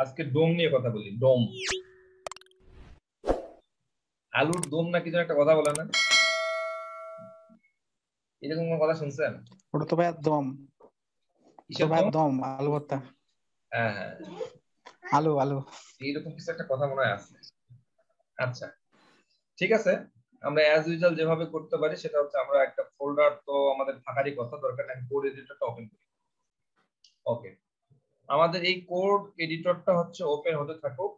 আজকে ডোম নিয়ে কথা বলি। ডোম, আলুর দম না কিছু একটা কথা বলে না, এরকম কোনো কথা শুনছেন? ওটা তো ভাই দম, কিসের ভাই দম? দম, আলু ভর্তা, হ্যাঁ হ্যাঁ, আলু আলু। এইরকম কিছু একটা কথা মনে হয় আছে। আচ্ছা ঠিক আছে, আমরা অ্যাজ ইউজুয়াল যেভাবে করতে পারি সেটা হচ্ছে আমরা একটা ফোল্ডার তো আমাদের থাকারই কথা, দরকার নেই কোড এডিটরটা ওপেন করি। ওকে, আমাদের এই কোড এডিটরটা হচ্ছে ওপেন হতে থাকুক।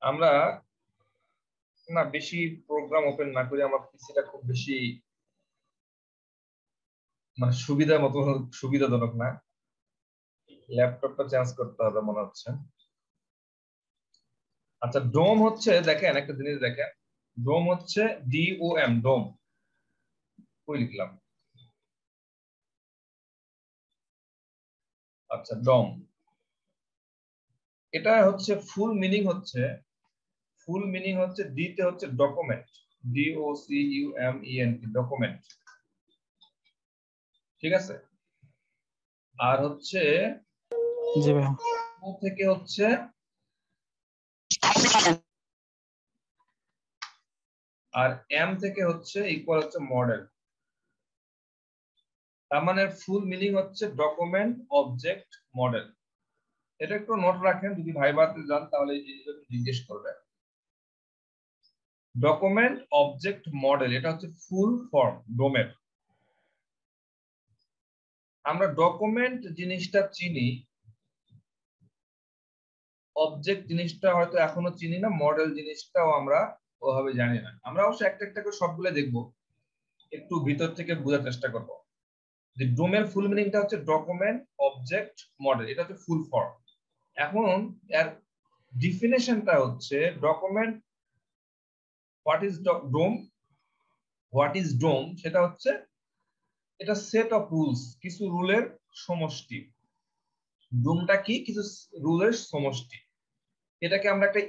আমরা না বেশি প্রোগ্রাম ওপেন না করি, আমার পিসিটা খুব বেশি মানে সুবিধা মতো সুবিধাজনক না, ল্যাপটপটা চেঞ্জ করতে হবে মনে হচ্ছে। আচ্ছা ডোম হচ্ছে, দেখেন একটা জিনিস দেখেন, ডোম হচ্ছে DOM, ডোম কই লিখলাম, আচ্ছা ডোম, এটা হচ্ছে ফুল মিনিং হচ্ছে, ডি তে হচ্ছে ডকুমেন্ট, DOCUMENT, ডকুমেন্ট, ঠিক আছে। আর হচ্ছে জি ভাই। ও থেকে হচ্ছে, আর এম থেকে হচ্ছে ইকুয়াল হচ্ছে মডেল। তার মানে ফুল মিনিং হচ্ছে ডকুমেন্ট অবজেক্ট মডেল। এটা একটু নোট রাখেন, যদি ভাইভাতে যান তাহলে এই জিনিসটা জিজ্ঞেস করবে। ডকুমেন্ট অবজেক্ট মডেল এটা হচ্ছে ফুল ফর্ম ডোমের। আমরা ডকুমেন্ট জিনিসটা চিনি, অবজেক্ট জিনিসটা হয়তো এখনো চিনি না, মডেল জিনিসটাও আমরা ওভাবে জানি না। আমরা অবশ্য একটা একটা করে সবগুলো দেখবো, একটু ভিতর থেকে বোঝার চেষ্টা করব। যে ডোমের ফুল মিনিংটা হচ্ছে ডকুমেন্ট অবজেক্ট মডেল, এটা হচ্ছে ফুল ফর্ম। এখন এর ডিফিনেশনটা হচ্ছে ডকুমেন্ট, হোয়াট ইজ ডোম, সেটা হচ্ছে এটা সেট অফ রুলস, কিছু রুলের সমষ্টি। ডোমটা কি? কিছু রুলের সমষ্টি। এটাকে আমরা একটা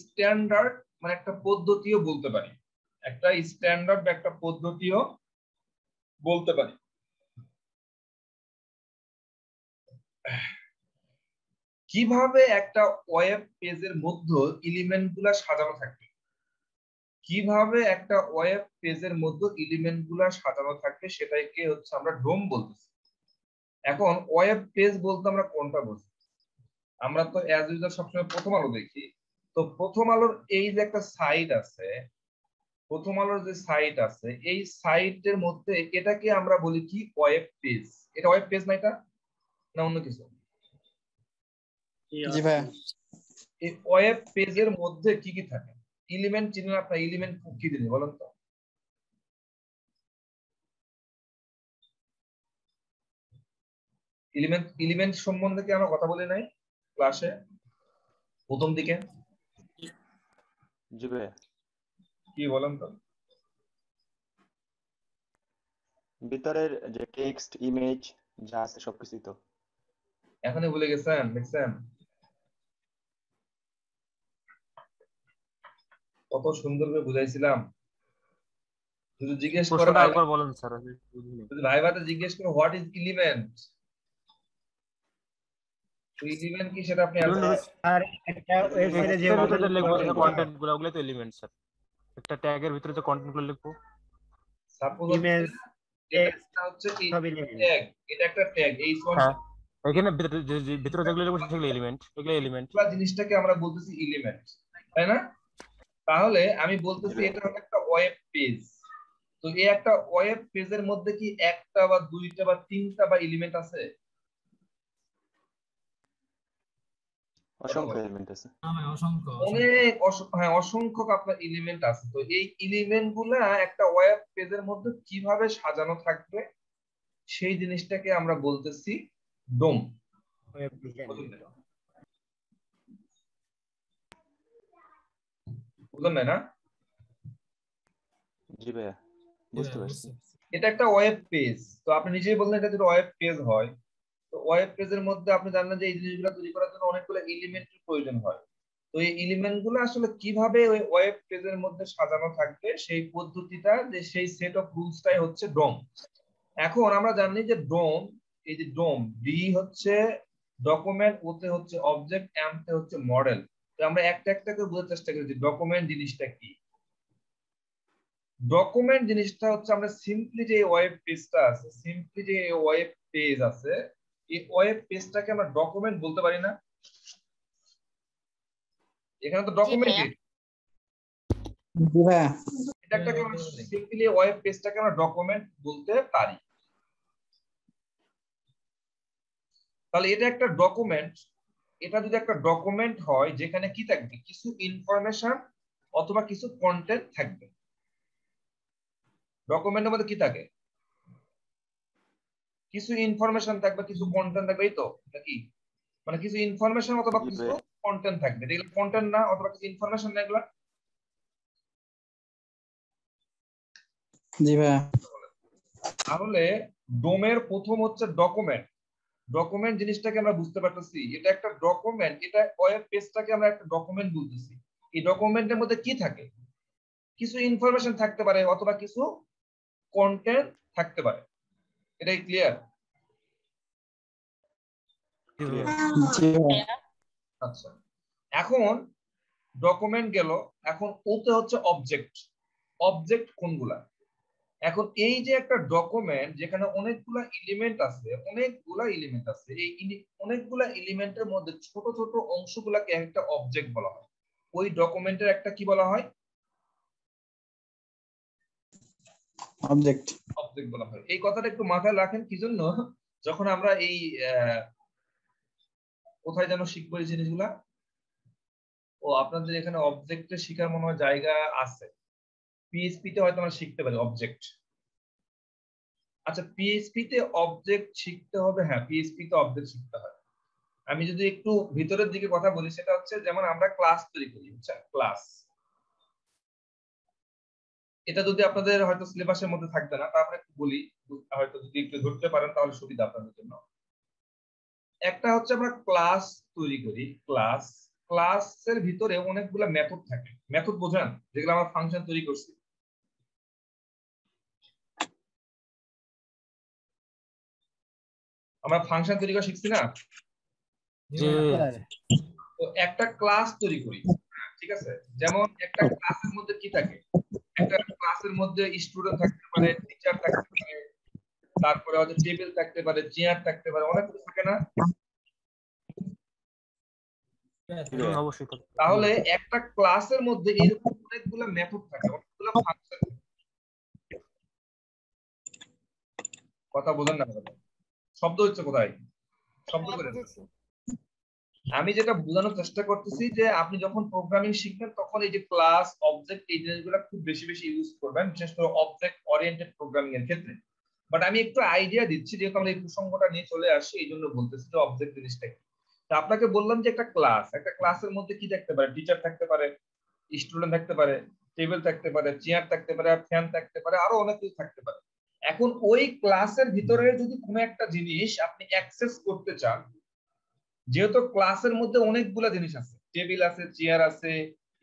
স্ট্যান্ডার্ড মানে একটা পদ্ধতিও বলতে পারি, একটা স্ট্যান্ডার্ড বা একটা পদ্ধতিও বলতে পারি। কিভাবে একটা ওয়েব পেজের মধ্যে এলিমেন্ট গুলা সাজানো থাকবে, কিভাবে একটা ওয়েব পেজের মধ্যে এলিমেন্ট গুলা সাজানো থাকবে সেটাকে হচ্ছে আমরা ডোম বলতেছি। এখন ওয়েব পেজ বলতে আমরা কোনটা বুঝি? আমরা তো অ্যাজ ইউজার সবসময় প্রথম আলো দেখি, তো প্রথম আলোর এই যে একটা সাইট আছে, প্রথম আলোর যে সাইট আছে, এই সাইটের মধ্যে এটাকে আমরা বলি কি? Web page. এটা ওয়েব পেজ না, এটা না অন্য কিছু? জি ভাই। এই ওয়েব পেজের মধ্যে কি কি থাকে? এলিমেন্ট চিনেন আপনার? এলিমেন্ট কি জিনিস বলেন তো? এলিমেন্ট সম্বন্ধে কি আমরা কথা বলি নাই ক্লাসে প্রথম দিকে? জি ভাই। কি বলেন তো? ভিতরের যে টেক্সট, ইমেজ যা আছে সবকিছুই তো। এখনই ভুলে গেছেন? দেখছেন কত সুন্দর করে বুঝাইছিলাম। যদি জিজ্ঞেস করে প্রশ্নটা আরেকবার বলেন স্যার, আমি বুঝিনি। যদি ভাইভাতে জিজ্ঞেস করে হোয়াট ইজ এলিমেন্ট, তো এলিমেন্ট কি সেটা আপনি আর একটা ওয়েবসাইটে যে answer ভিতরে লিখবো যে করতে কন্টেন্ট গুলো, ওগুলো তো এলিমেন্ট স্যার। একটা ট্যাগের ভিতরে যে কন্টেন্ট গুলো লিখবো, সাপোজ ইমেজ, এটা হচ্ছে সব এলিমেন্ট। ট্যাগ, এটা একটা ট্যাগ, এই হ্যাঁ, এখানে ভিতরে যেগুলো লিখবো সেগুলো এলিমেন্ট, এগুলো এলিমেন্ট। পুরো জিনিসটাকে আমরা বলতেছি এলিমেন্ট, তাই না? তাহলে আমি জি বলতেছি ভাই। এটা হলো একটা ওয়েব পেজ। তো এই একটা ওয়েব পেজের মধ্যে কি একটা বা দুইটা বা তিনটা বা এলিমেন্ট আছে? অসংখ্য এলিমেন্ট আছে। অনেক হ্যাঁ অসংখ্য আপনার এলিমেন্ট আছে। তো এই এলিমেন্ট গুলা একটা ওয়েব পেজের মধ্যে কিভাবে সাজানো থাকবে সেই জিনিসটাকে আমরা বলতেছি ডোম। Web design. বুঝলেন না? জি ভাইয়া, বুঝতে পারছি। এটা একটা ওয়েব পেজ, তো আপনি নিজেই বললেন এটা যদি ওয়েব পেজ হয়, তো ওয়েব পেজের মধ্যে আপনি জানেন যে এই জিনিসগুলো তৈরি করার জন্য অনেকগুলো এলিমেন্টের প্রয়োজন হয়। তো এই এলিমেন্ট গুলো আসলে কিভাবে ওই ওয়েব পেজের মধ্যে সাজানো থাকবে সেই পদ্ধতিটা, যে সেই সেট অফ রুলসটাই হচ্ছে ডোম। এখন আমরা জানি যে ডোম, এই যে ডোম, ডি হচ্ছে ডকুমেন্ট ওতে হচ্ছে অবজেক্ট, এম তে হচ্ছে মডেল। তো আমরা একটা একটা করে বোঝার চেষ্টা করি যে ডকুমেন্ট জিনিসটা কি। ডকুমেন্ট জিনিসটা হচ্ছে আমরা সিম্পলি যে ওয়েব পেজটা আছে, সিম্পলি যে ওয়েব পেজ আছে, এই ওয়েব পেজটাকে আমরা ডকুমেন্ট বলতে পারি না? এখানে তো ডকুমেন্ট, জি ভাইয়া। এটা একটা সিম্পলি ওয়েব পেজটাকে আমরা ডকুমেন্ট বলতে পারি। তাহলে এটা একটা ডকুমেন্ট। এটা যদি একটা ডকুমেন্ট হয় যেখানে কি থাকবে, কিছু ইনফরমেশন অথবা কিছু কন্টেন্ট থাকবে। ডকুমেন্টের মধ্যে কি থাকে? কিছু ইনফরমেশন থাকবে, কিছু কন্টেন্ট থাকবে, এই তো নাকি? মানে কিছু ইনফরমেশন অথবা কিছু কন্টেন্ট থাকবে। এগুলো কন্টেন্ট না অথবা কিছু ইনফরমেশন না এগুলা? জি ভাইয়া। তাহলে ডোমের প্রথম হচ্ছে ডকুমেন্ট। ডকুমেন্ট জিনিসটাকে আমরা বুঝতে পারতেছি, এটা একটা ডকুমেন্ট। এটা ওয়েব পেজটাকে আমরা একটা ডকুমেন্ট বলতেছি। এই ডকুমেন্টের মধ্যে কি থাকে? কিছু ইনফরমেশন থাকতে পারে অথবা কিছু কন্টেন্ট থাকতে পারে। এটাই ক্লিয়ার? জি ভাইয়া। আচ্ছা, এখন ডকুমেন্ট গেল, এখন ওতে হচ্ছে অবজেক্ট। অবজেক্ট কোনগুলা? এখন এই যে একটা ডকুমেন্ট যেখানে অনেকগুলা এলিমেন্ট আছে, এই অনেকগুলা এলিমেন্টের মধ্যে ছোট ছোট অংশগুলাকে একটা অবজেক্ট বলা হয়। ওই ডকুমেন্টের একটা কি বলা হয়? অবজেক্ট। অবজেক্ট বলা হয়। এই কথাটা একটু মাথায় রাখেন, কি জন্য? যখন আমরা এই কোথায় যেন শিখবো এই জিনিসগুলা, ও আপনাদের এখানে অবজেক্টের শিখার মনে হয় জায়গা আছে। পিএইচপি তে হয়তো আমরা শিখতে পারি অবজেক্ট। আচ্ছা, পিএইচপি তে অবজেক্ট শিখতে হবে। হ্যাঁ, পিএইচপি তে অবজেক্ট শিখতে হয়। আমি যদি একটু ভিতরের দিকে কথা বলি, সেটা হচ্ছে যেমন আমরা ক্লাস তৈরি করি, বুঝছেন? ক্লাস, এটা যদি আপনাদের হয়তো সিলেবাসের মধ্যে থাকবে না, তারপরে একটু বলি, হয়তো যদি একটু ধরতে পারেন তাহলে সুবিধা আপনাদের জন্য। একটা হচ্ছে আমরা ক্লাস তৈরি করি। ক্লাসের ভিতরে অনেকগুলো মেথড থাকে। মেথড বোঝেন? যেগুলো আমরা ফাংশন তৈরি করছি। আমরা ফাংশন তৈরি করা শিখছি না? তো একটা ক্লাস তৈরি করি, ঠিক আছে? যেমন একটা ক্লাসের মধ্যে কি থাকে? একটা ক্লাসের মধ্যে স্টুডেন্ট থাকতে পারে, টিচার থাকতে পারে, তারপরে হয়তো টেবিল থাকতে পারে, চেয়ার থাকতে পারে, অনেক কিছু থাকে না? অবশ্যই। তাহলে একটা ক্লাসের মধ্যে এরকম অনেকগুলো মেথড থাকে, অনেকগুলো ফাংশন। কথা বোঝেন না? শব্দ হচ্ছে কোথায়? শব্দ করে না। আমি যেটা বোঝানোর চেষ্টা করতেছি যে আপনি যখন প্রোগ্রামিং শিখবেন তখন এই যে ক্লাস, অবজেক্ট, এই জিনিসগুলো খুব বেশি বেশি ইউজ করবেন, বিশেষ করে অবজেক্ট ওরিয়েন্টেড প্রোগ্রামিং এর ক্ষেত্রে। বাট আমি একটু আইডিয়া দিচ্ছি, যেহেতু আমরা এই প্রসঙ্গটা নিয়ে চলে আসি, এই জন্য বলতেছি যে অবজেক্ট জিনিসটা কি। তা আপনাকে বললাম যে একটা ক্লাস, একটা ক্লাসের মধ্যে কি থাকতে পারে? টিচার থাকতে পারে, স্টুডেন্ট থাকতে পারে, টেবিল থাকতে পারে, চেয়ার থাকতে পারে, আর ফ্যান থাকতে পারে, আরো অনেক কিছু থাকতে পারে। এখন ওই ক্লাসের ভিতরে যদি কোনো একটা জিনিস আপনি অ্যাক্সেস করতে চান, যেহেতু ক্লাসের মধ্যে অনেকগুলা জিনিস আছে, টেবিল আছে, চেয়ার আছে,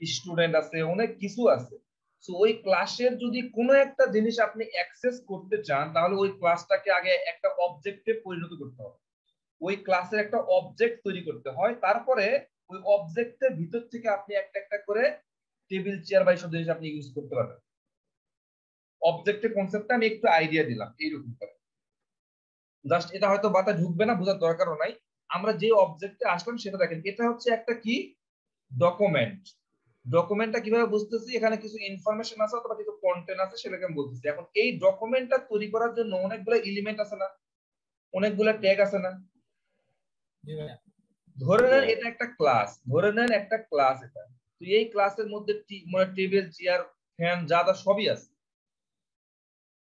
স্টুডেন্ট আছে, অনেক কিছু আছে। সো ওই ক্লাসের যদি কোনো একটা জিনিস আপনি অ্যাক্সেস করতে চান, তাহলে ওই ক্লাসটাকে আগে একটা অবজেক্টে পরিণত করতে হবে। ওই ক্লাসের একটা অবজেক্ট তৈরি করতে হয়, তারপরে ওই অবজেক্টের ভিতর থেকে আপনি একটা একটা করে টেবিল, চেয়ার বা এইসব জিনিস আপনি ইউজ করতে পারবেন। অবজেক্টের কনসেপ্টটা আমি একটু আইডিয়া দিলাম এইরকম করে। জাস্ট এটা হয়তো বাতা ঢুকবে না, বোঝার দরকারও নাই। আমরা যে অবজেক্টে আসলাম সেটা দেখেন, এটা হচ্ছে একটা কি ডকুমেন্ট। ডকুমেন্টটা কিভাবে বুঝতেছি? এখানে কিছু ইনফরমেশন আছে অথবা কিছু কন্টেন্ট আছে, সেটাকে আমি বলতেছি। এখন এই ডকুমেন্টটা তৈরি করার জন্য অনেকগুলো এলিমেন্ট আছে না, অনেকগুলো ট্যাগ আছে না? ধরে নেন এটা একটা ক্লাস, ধরে নেন একটা ক্লাস এটা। তো এই ক্লাসের মধ্যে টেবিল, চেয়ার, ফ্যান, যা যা সবই আছে।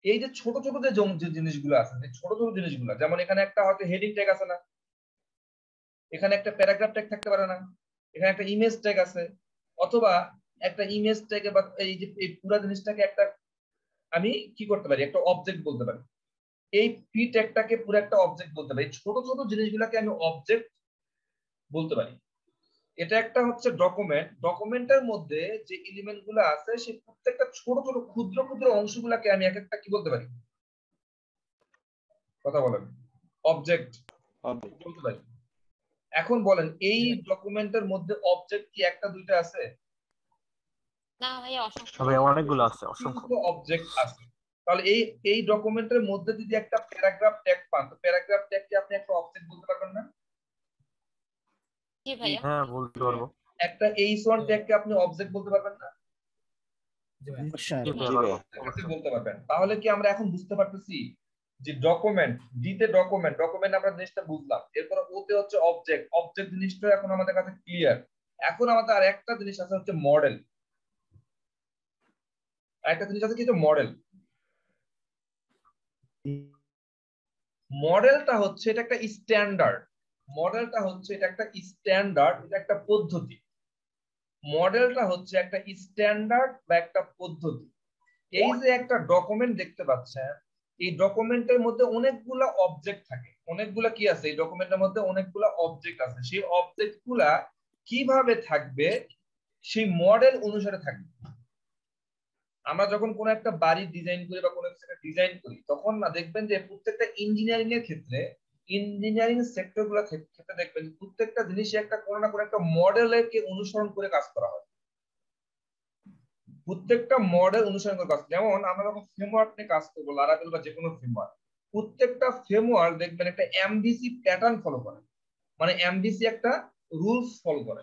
এই যে ছোট ছোট যে জিনিসগুলো আছে, ছোট ছোট জিনিসগুলো, যেমন এখানে একটা হয়তো হেডিং ট্যাগ আছে না, এখানে একটা প্যারাগ্রাফ ট্যাগ থাকতে পারে না, এখানে একটা ইমেজ ট্যাগ আছে, অথবা একটা ইমেজ ট্যাগে বা এই যে এই পুরো জিনিসটাকে একটা আমি কি করতে পারি? একটা অবজেক্ট বলতে পারি। এই পি ট্যাগটাকে পুরো একটা অবজেক্ট বলতে পারি। ছোট ছোট জিনিসগুলোকে আমি অবজেক্ট বলতে পারি। এটা একটা হচ্ছে ডকুমেন্ট। ডকুমেন্টের মধ্যে যে এলিমেন্ট গুলো আছে, সেই প্রত্যেকটা ছোট ছোট ক্ষুদ্র ক্ষুদ্র অংশগুলোকে আমি এক একটা কি বলতে পারি? কথা বলেন। অবজেক্ট বলতে পারি। এখন বলেন এই ডকুমেন্টের মধ্যে অবজেক্ট কি একটা দুইটা আছে? না ভাইয়া, অসংখ্য। তবে অনেকগুলো আছে, অসংখ্য অবজেক্ট আছে। তাহলে এই ডকুমেন্টের মধ্যে যদি একটা প্যারাগ্রাফ ট্যাগ পান, তো প্যারাগ্রাফ ট্যাগকে আপনি একটা অবজেক্ট বলতে পারবেন না? জি ভাইয়া। হ্যাঁ বলতে পারবো। একটা h1 ট্যাগকে আপনি অবজেক্ট বলতে পারবেন না? অবশ্যই জি জি পারবো, ভাইয়া। অবশ্যই। বলতে পারবেন। তাহলে কি আমরা এখন বুঝতে পারতেছি যে ডকুমেন্ট, ডিতে ডকুমেন্ট আমরা জিনিসটা বুঝলাম, এরপর ওতে হচ্ছে অবজেক্ট, অবজেক্ট জিনিসটা এখন আমাদের কাছে ক্লিয়ার। এখন আমাদের আর একটা জিনিস আছে হচ্ছে মডেল। একটা জিনিস আছে কি, মডেল। মডেলটা হচ্ছে এটা একটা স্ট্যান্ডার্ড, মডেলটা হচ্ছে এটা একটা স্ট্যান্ডার্ড, এটা একটা পদ্ধতি। মডেলটা হচ্ছে একটা স্ট্যান্ডার্ড বা একটা পদ্ধতি। এই যে একটা ডকুমেন্ট দেখতে পাচ্ছেন, এই ডকুমেন্টের মধ্যে অনেকগুলা অবজেক্ট থাকে। অনেকগুলা কি আছে এই ডকুমেন্টের মধ্যে? অনেকগুলা অবজেক্ট আছে। সেই অবজেক্ট গুলা কিভাবে থাকবে? সেই মডেল অনুসারে থাকবে। আমরা যখন কোনো একটা বাড়ি ডিজাইন করি বা কোনো কিছু ডিজাইন করি, তখন না দেখবেন যে প্রত্যেকটা ইঞ্জিনিয়ারিং এর ক্ষেত্রে, ইঞ্জিনিয়ারিং সেক্টর গুলোর ক্ষেত্রে দেখবেন প্রত্যেকটা জিনিসই একটা কোনো না কোনো একটা মডেলকে অনুসরণ করে কাজ করা হয়। প্রত্যেকটা মডেল অনুসরণ করে কাজ। যেমন আমরা যখন ফ্রেমওয়ার্ক নিয়ে কাজ করবো, লারাভেল বা যে কোনো ফ্রেমওয়ার্ক, প্রত্যেকটা ফ্রেমওয়ার্ক দেখবেন একটা এমভিসি প্যাটার্ন ফলো করে, মানে এমভিসি একটা রুলস ফলো করে।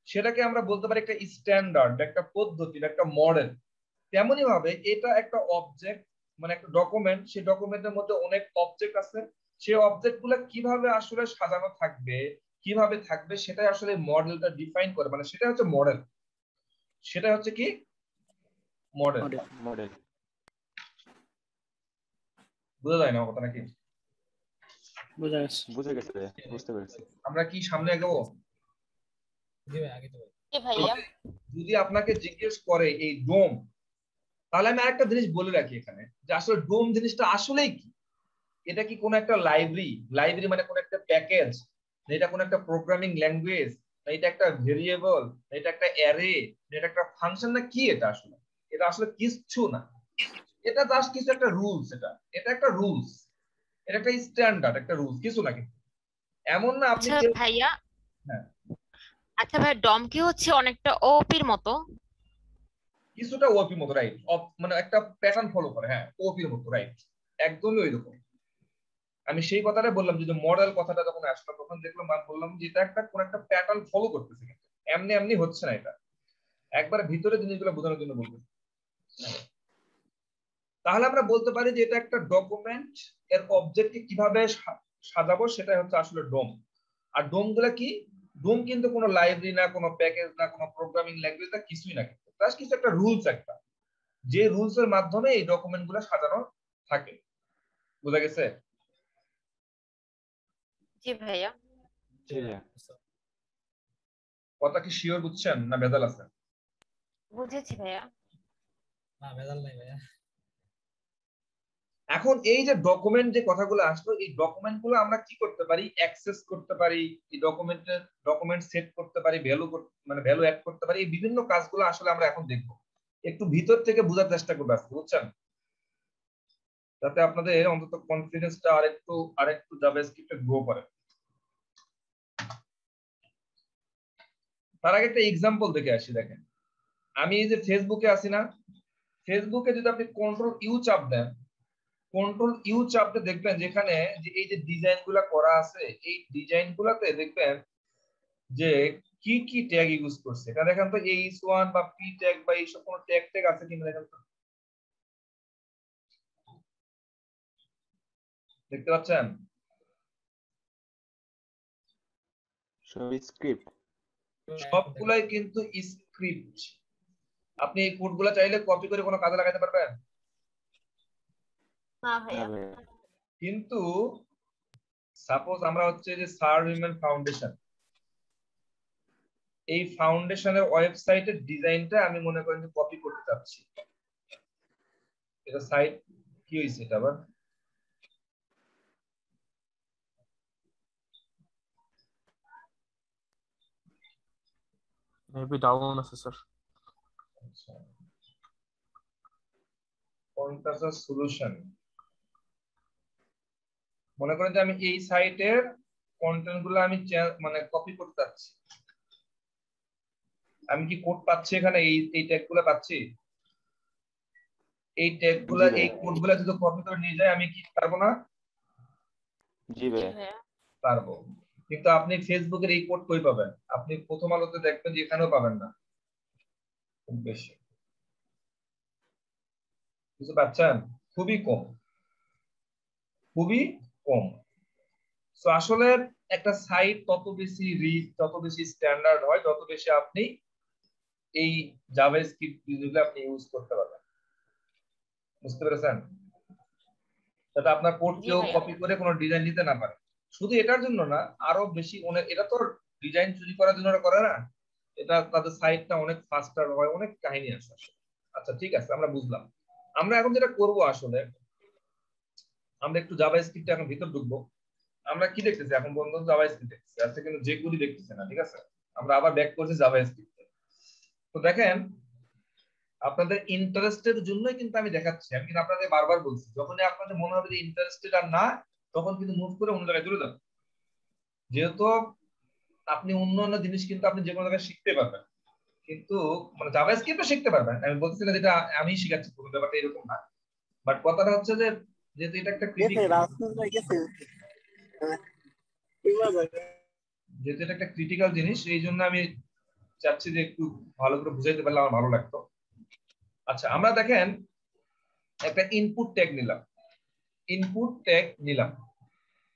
সেটাকে আমরা বলতে পারি একটা স্ট্যান্ডার্ড, একটা পদ্ধতি, একটা মডেল। তেমনি ভাবে এটা একটা অবজেক্ট, মানে একটা ডকুমেন্ট। সেই ডকুমেন্টের মধ্যে অনেক অবজেক্ট আছে। সেই অবজেক্ট গুলো কিভাবে আসলে সাজানো থাকবে, কিভাবে থাকবে, সেটাই আসলে মডেলটা ডিফাইন করে, মানে সেটা হচ্ছে মডেল। সেটা হচ্ছে কি মডেল। মডেল। বোঝা যায় না কথা নাকি? বুঝা গেছে। বুঝে গেছে ভাইয়া, বুঝতে পেরেছি। আমরা কি সামনে এগোবো? জি ভাইয়া। যদি আপনাকে জিজ্ঞেস করে এই ডোম, তাহলে আমি আরেকটা জিনিস বলে রাখি এখানে, যে আসলে ডোম জিনিসটা আসলেই কি। এটা কি কোনো একটা লাইব্রেরি? লাইব্রেরি মানে কোনো একটা প্যাকেজ, এটা কোনো একটা প্রোগ্রামিং ল্যাঙ্গুয়েজ, এটা একটা ভেরিয়েবল, এটা একটা অ্যারে, এটা একটা ফাংশন, না কি এটা আসলে? এটা আসলে কিচ্ছু না। এটা জাস্ট কিছু একটা রুলস। এটা একটা রুলস, এটা একটা স্ট্যান্ডার্ড, একটা রুলস, কিছু না। কিন্তু এমন না আপনি আচ্ছা কেউ। ভাইয়া, হ্যাঁ, আচ্ছা ভাইয়া, ডম কি হচ্ছে অনেকটা ওপির মতো? কিছুটা ওপি মতো, রাইট। মানে একটা প্যাটার্ন ফলো করে, হ্যাঁ, ওপির মতো, রাইট। একদমই ওই রকম। আমি সেই কথাটা বললাম, যে মডেল কথাটা যখন আসলো, তখন দেখলাম আর বললাম যে এটা একটা কোন একটা প্যাটার্ন ফলো করতেছে, কিন্তু এমনি এমনি হচ্ছে না। এটা একবার ভিতরে জিনিসগুলো বোঝানোর জন্য বলতেছি। তাহলে আমরা বলতে পারি যে এটা একটা ডকুমেন্ট, এর অবজেক্টকে কিভাবে সাজাবো সেটাই হচ্ছে আসলে ডোম। আর ডোম গুলা কি? ডোম কিন্তু কোনো লাইব্রেরি না, কোনো প্যাকেজ না, কোনো প্রোগ্রামিং ল্যাঙ্গুয়েজ না, কিছুই না। কিন্তু জাস্ট কিছু একটা রুলস, একটা যে রুলস এর মাধ্যমে এই ডকুমেন্ট গুলো সাজানো থাকে। বোঝা গেছে? জি ভাইয়া। জি ভাইয়া। কথা কি শিওর বুঝছেন, না ভেজাল আছে? বুঝেছি ভাইয়া। এখন এই যে ডকুমেন্ট যে কথাগুলো আসলো, এই ডকুমেন্ট গুলো আমরা কি করতে পারি? অ্যাক্সেস করতে পারি, এই ডকুমেন্ট সেট করতে পারি, মানে ভ্যালু অ্যাড করতে পারি। এই বিভিন্ন কাজগুলো আসলে আমরা এখন দেখবো। একটু ভিতর থেকে বোঝার চেষ্টা করবো আজকে, বুঝছেন? যাতে আপনাদের অন্তত কনফিডেন্সটা আরেকটু জাভাস্ক্রিপ্টে গ্রো করে। তার আগে একটা এক্সাম্পল দেখে আসি। দেখেন, আমি এই যে ফেসবুকে আছি না, ফেসবুকে যদি আপনি কন্ট্রোল ইউ চাপ দেন, কন্ট্রোল ইউ চাপতে দেখবেন যেখানে যে এই যে ডিজাইন গুলা করা আছে, এই ডিজাইন গুলাতে দেখবেন যে কি কি ট্যাগ ইউজ করছে। এটা দেখেন তো, এইচ1 বা পি ট্যাগ বা এইসব কোন ট্যাগ আছে কিনা দেখেন তো। দেখতে পাচ্ছেন? স্ক্রিপ্ট। সবগুলাই কিন্তু স্ক্রিপ্ট। আপনি এই কোডগুলো চাইলে কপি করে কোনো কাজে লাগাতে পারবেন, না না ভাইয়া। ভাইয়া। কিন্তু সাপোজ আমরা হচ্ছে যে স্যার উইমেন ফাউন্ডেশন, এই ফাউন্ডেশনের ওয়েবসাইটের ডিজাইনটা আমি মনে করেন যে কপি করতে চাচ্ছি। এটা সাইট কি হয়েছে এটা আবার? মেবি ডাউন আছে স্যার। আচ্ছা, সলিউশন। মনে করেন যে আমি এই সাইটের কন্টেন্ট গুলো আমি মানে কপি করতে চাচ্ছি, আমি কি কোড পাচ্ছি এখানে? এই ট্যাগ গুলো পাচ্ছি, এই ট্যাগ গুলো, এই কোড গুলো যদি কপি করে নিয়ে যায় আমি কি পারবো না? জি ভাইয়া। পারবো। কিন্তু আপনি ফেসবুকের এই কোড কই পাবেন? আপনি প্রথম আলোতে দেখবেন যে এখানেও পাবেন না খুব বেশি, বুঝতে পারছেন? খুবই কম, খুবই কম। তো আসলে একটা সাইট তত বেশি রিচ, তত বেশি স্ট্যান্ডার্ড হয়, যত বেশি আপনি এই জাভাস্ক্রিপ্ট গুলো আপনি ইউজ করতে পারবেন, বুঝতে পেরেছেন? যাতে আপনার কোড জি কেউ ভাইয়া। কপি করে কোনো ডিজাইন দিতে না পারে। শুধু এটার জন্য না, আরো বেশি অনেক, এটা তো ডিজাইন চুরি করার জন্য ওরা করে না, এটা তাদের সাইটটা অনেক ফাস্টার হয়, অনেক কাহিনী আছে আসলে। আচ্ছা ঠিক আছে, আমরা বুঝলাম। আমরা এখন যেটা করব আসলে, আমরা একটু জাভাস্ক্রিপ্টে এখন ভিতর ঢুকবো। আমরা কি দেখতেছি এখন পর্যন্ত? জাভাস্ক্রিপ্ট দেখতেছি, আজকে কিন্তু যেগুলি দেখতেছি না, ঠিক আছে? আমরা আবার ব্যাক করছি জাভাস্ক্রিপ্টে। তো দেখেন, আপনাদের ইন্টারেস্টের জন্যই কিন্তু আমি দেখাচ্ছি, আমি কিন্তু আপনাদের বারবার বলছি, যখনই আপনাদের মনে হবে যে ইন্টারেস্টেড আর না, তখন কিন্তু মুভ করে অন্য জায়গায় চলে যান। যেহেতু আপনি অন্য অন্য জিনিস কিন্তু আপনি যে কোনো জায়গায় শিখতে পারবেন, কিন্তু মানে জাভাস্ক্রিপ্টও শিখতে পারবেন, আমি বলছি না যেটা আমি শিখাচ্ছি পুরো ব্যাপারটা এরকম না, বাট কথাটা হচ্ছে যে যেহেতু এটা একটা যেহেতু এটা একটা ক্রিটিক্যাল জিনিস, এই জন্য আমি চাচ্ছি যে একটু ভালো করে বুঝাইতে পারলে আমার ভালো লাগতো। আচ্ছা, আমরা দেখেন একটা ইনপুট ট্যাগ নিলাম, ইনপুট ট্যাগ নিলাম।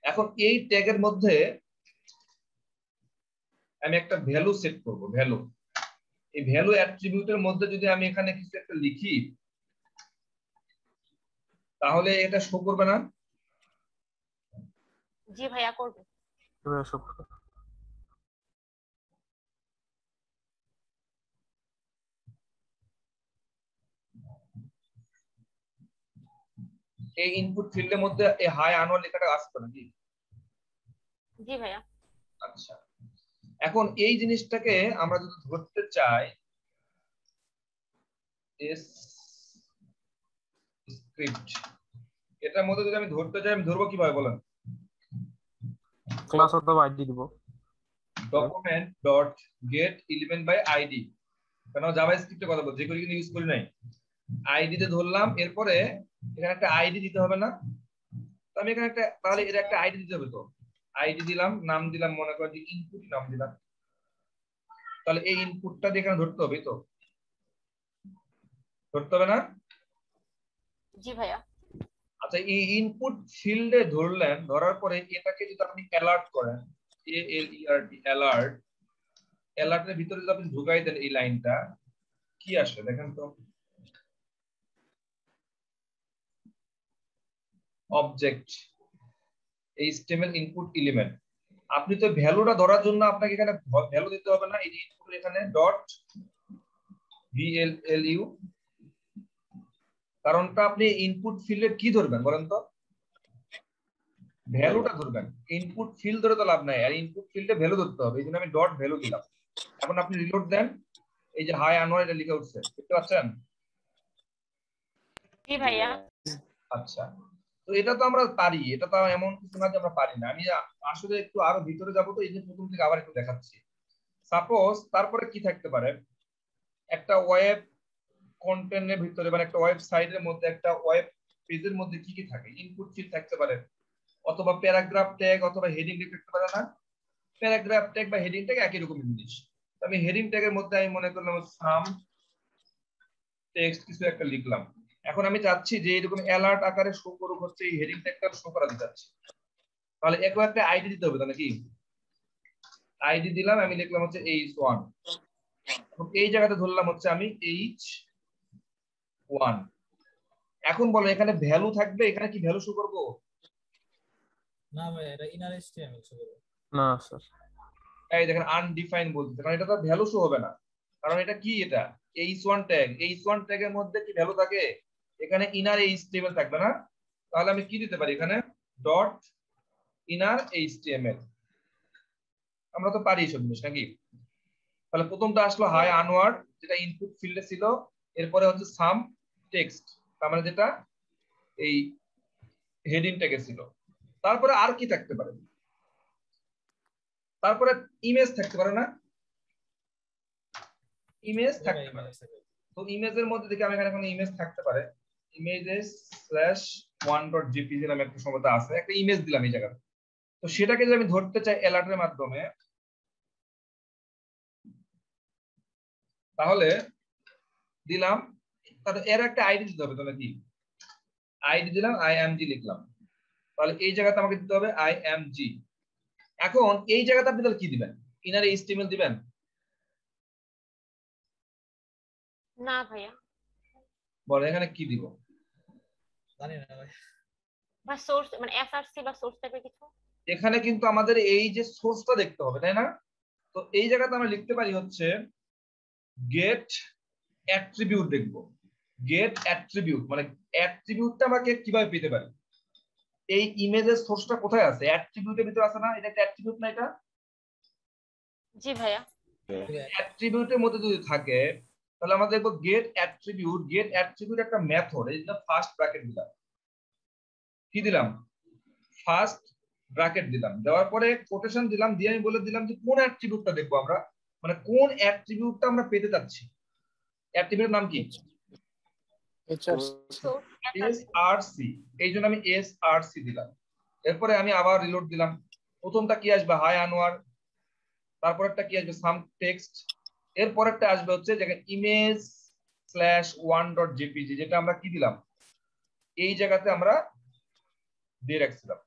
এখন এই ট্যাগের মধ্যে আমি একটা ভ্যালু সেট করব, ভ্যালু। এই ভ্যালু অ্যাট্রিবিউটের মধ্যে যদি আমি এখানে কিছু একটা লিখি, তাহলে এটা শো করবে না? জি ভাইয়া করবে। এই ইনপুট ফিল্ডের মধ্যে এই হাই আনোয়ার লেখাটা আসবে নাকি? জি ভাইয়া। আচ্ছা, এখন এই জিনিসটাকে আমরা যদি ধরতে চাই, স্ক্রিপ্ট, এটার মধ্যে যদি আমি ধরতে চাই, আমি ধরবো কিভাবে বলেন? ক্লাস অথবা আইডি দিব, document dot get element by ID, কারণ জাভাস্ক্রিপ্টে কথা বলছি, যেগুলো কিন্তু ইউজ করি নাই। আইডি তে ধরলাম, এরপরে এখানে একটা আইডি দিতে হবে না? তো আমি এখানে একটা, তাহলে এর একটা আইডি দিতে হবে। তো আইডি দিলাম, নাম দিলাম, মনে করেন যে ইনপুট নাম দিলাম, তাহলে এই ইনপুটটা দিয়ে এখানে ধরতে হবে, তো ধরতে হবে না? জি ভাইয়া। আচ্ছা, এই ইনপুট ফিল্ডে ধরলেন, ধরার পরে এটাকে যদি আপনি অ্যালার্ট করেন, ALERT, অ্যালার্ট, অ্যালার্টের ভিতরে যদি আপনি ঢুকাই দেন এই লাইনটা, কি আসে দেখেন তো? Object HTML input element. আপনি তো ভ্যালুটা ধরার জন্য আপনাকে এখানে ভ্যালু দিতে হবে না, এই যে ইনপুট এখানে ডট VLLU, কারণটা আপনি ইনপুট ফিল্ডে কি ধরবেন বলেন তো? ভ্যালুটা ধরবেন, ইনপুট ফিল্ড ধরে তো লাভ নাই, আর ইনপুট ফিল্ডে ভ্যালু ধরতে হবে, এই জন্য আমি ডট ভ্যালু দিলাম। এখন আপনি রিলোড দেন, এই যে হাই আনোয়ার এটা লিখে উঠছে, দেখতে পাচ্ছেন? জি ভাইয়া। আচ্ছা, তো এটা তো আমরা পারি, এটা তো এমন কিছু না যে আমরা পারি না। আমি আসলে একটু আরো ভিতরে যাবো, তো এই যে প্রথম থেকে আবার একটু দেখাচ্ছি। সাপোজ তারপরে কি থাকতে পারে, একটা ওয়েব কন্টেন্টের ভিতরে, মানে একটা ওয়েবসাইটের মধ্যে, একটা ওয়েব পেজের মধ্যে কি কি থাকে? ইনপুট ফিল্ড থাকতে পারে, অথবা প্যারাগ্রাফ ট্যাগ, অথবা হেডিং ট্যাগ থাকতে পারে না? প্যারাগ্রাফ ট্যাগ বা হেডিং ট্যাগ একই রকম জিনিস। আমি হেডিং ট্যাগের মধ্যে আমি মনে করলাম সাম টেক্সট কিছু একটা লিখলাম। এখন আমি চাচ্ছি যে এরকম অ্যালার্ট আকারে শো করুক, হচ্ছে এই হেডিং ট্যাগটা শো করাতে চাচ্ছি, তাহলে একও একটা আইডি দিতে হবে, তাহলে কি আইডি দিলাম, আমি লিখলাম হচ্ছে H1, এই জায়গাতে ধরলাম হচ্ছে আমি H1। এখন বলো এখানে ভ্যালু থাকবে, এখানে কি ভ্যালু শো করবো? না ভাই, এটা ইনার HTML শো করবে। না স্যার। এই দেখেন আনডিফাইন বলতেছে, কারণ এটা তো ভ্যালু শো হবে না, কারণ এটা কি, এটা H1 ট্যাগ। H1 ট্যাগের মধ্যে কি ভ্যালু থাকে? এখানে ইনার HTML থাকবে না? তাহলে আমি কি দিতে পারি এখানে? Dot inner HTML। আমরা তো পারি সব জিনিস নাকি? তাহলে প্রথমটা আসলো হাই আনোয়ার, যেটা ইনপুট ফিল্ডে ছিল, এরপরে হচ্ছে সাম টেক্সট, তার মানে যেটা এই হেডিং ট্যাগে ছিল। তারপরে আর কি থাকতে পারে? তারপরে ইমেজ থাকতে পারে না, ইমেজ জি ভাই, থাকতে পারে। image থাকে। তো ইমেজের মধ্যে দেখি আমি এখানে কোনো ইমেজ থাকতে পারে, images/1.jpg নামে একটা সমতা আছে, একটা ইমেজ দিলাম এই জায়গায়। তো সেটাকে যদি আমি ধরতে চাই অ্যালার্টের মাধ্যমে, তাহলে দিলাম, তাহলে এর একটা আইডি দিতে হবে। তাহলে কি আইডি দিলাম, img লিখলাম, তাহলে এই জায়গাতে আমাকে দিতে হবে img। এখন এই জায়গাতে আপনি তাহলে কি দিবেন, ইনার এইচটিএমএল দিবেন? না ভাইয়া, বলেন এখানে কি দিব? জানি না ভাই। বা সোর্স মানে এসআরসি বা সোর্স টাইপের কিছু। এখানে কিন্তু আমাদের এই যে সোর্সটা দেখতে হবে, তাই না? তো এই জায়গাতে আমরা লিখতে পারি হচ্ছে গেট অ্যাট্রিবিউট। দেখবো গেট অ্যাট্রিবিউট মানে অ্যাট্রিবিউটটা আমাকে কিভাবে পেতে পারি, এই ইমেজের সোর্সটা কোথায় আছে, অ্যাট্রিবিউটের ভিতরে আছে না? এটা একটা অ্যাট্রিবিউট না এটা? জি ভাইয়া। অ্যাট্রিবিউটের মধ্যে যদি থাকে তাহলে আমরা দেখবো গেট অ্যাট্রিবিউট। গেট অ্যাট্রিবিউট একটা মেথড, এই জন্য ফার্স্ট ব্র্যাকেট দিলাম। কি দিলাম? ফার্স্ট ব্র্যাকেট দিলাম, দেওয়ার পরে কোটেশন দিলাম, দিয়ে আমি বলে দিলাম যে কোন অ্যাট্রিবিউটটা দেখবো আমরা, মানে কোন অ্যাট্রিবিউটটা আমরা পেতে যাচ্ছি। অ্যাট্রিবিউটের নাম কি? এসআরসি। এই জন্য আমি এসআরসি দিলাম। এরপরে আমি আবার রিলোড দিলাম। প্রথমটা কি আসবে? হাই আনোয়ার। তারপরেরটা কি আসবে? সাম টেক্সট। এরপরেরটা আসবে হচ্ছে যেখানে image/1.jpg, যেটা আমরা কি দিলাম এই জায়গাতে আমরা দিয়ে রাখছিলাম।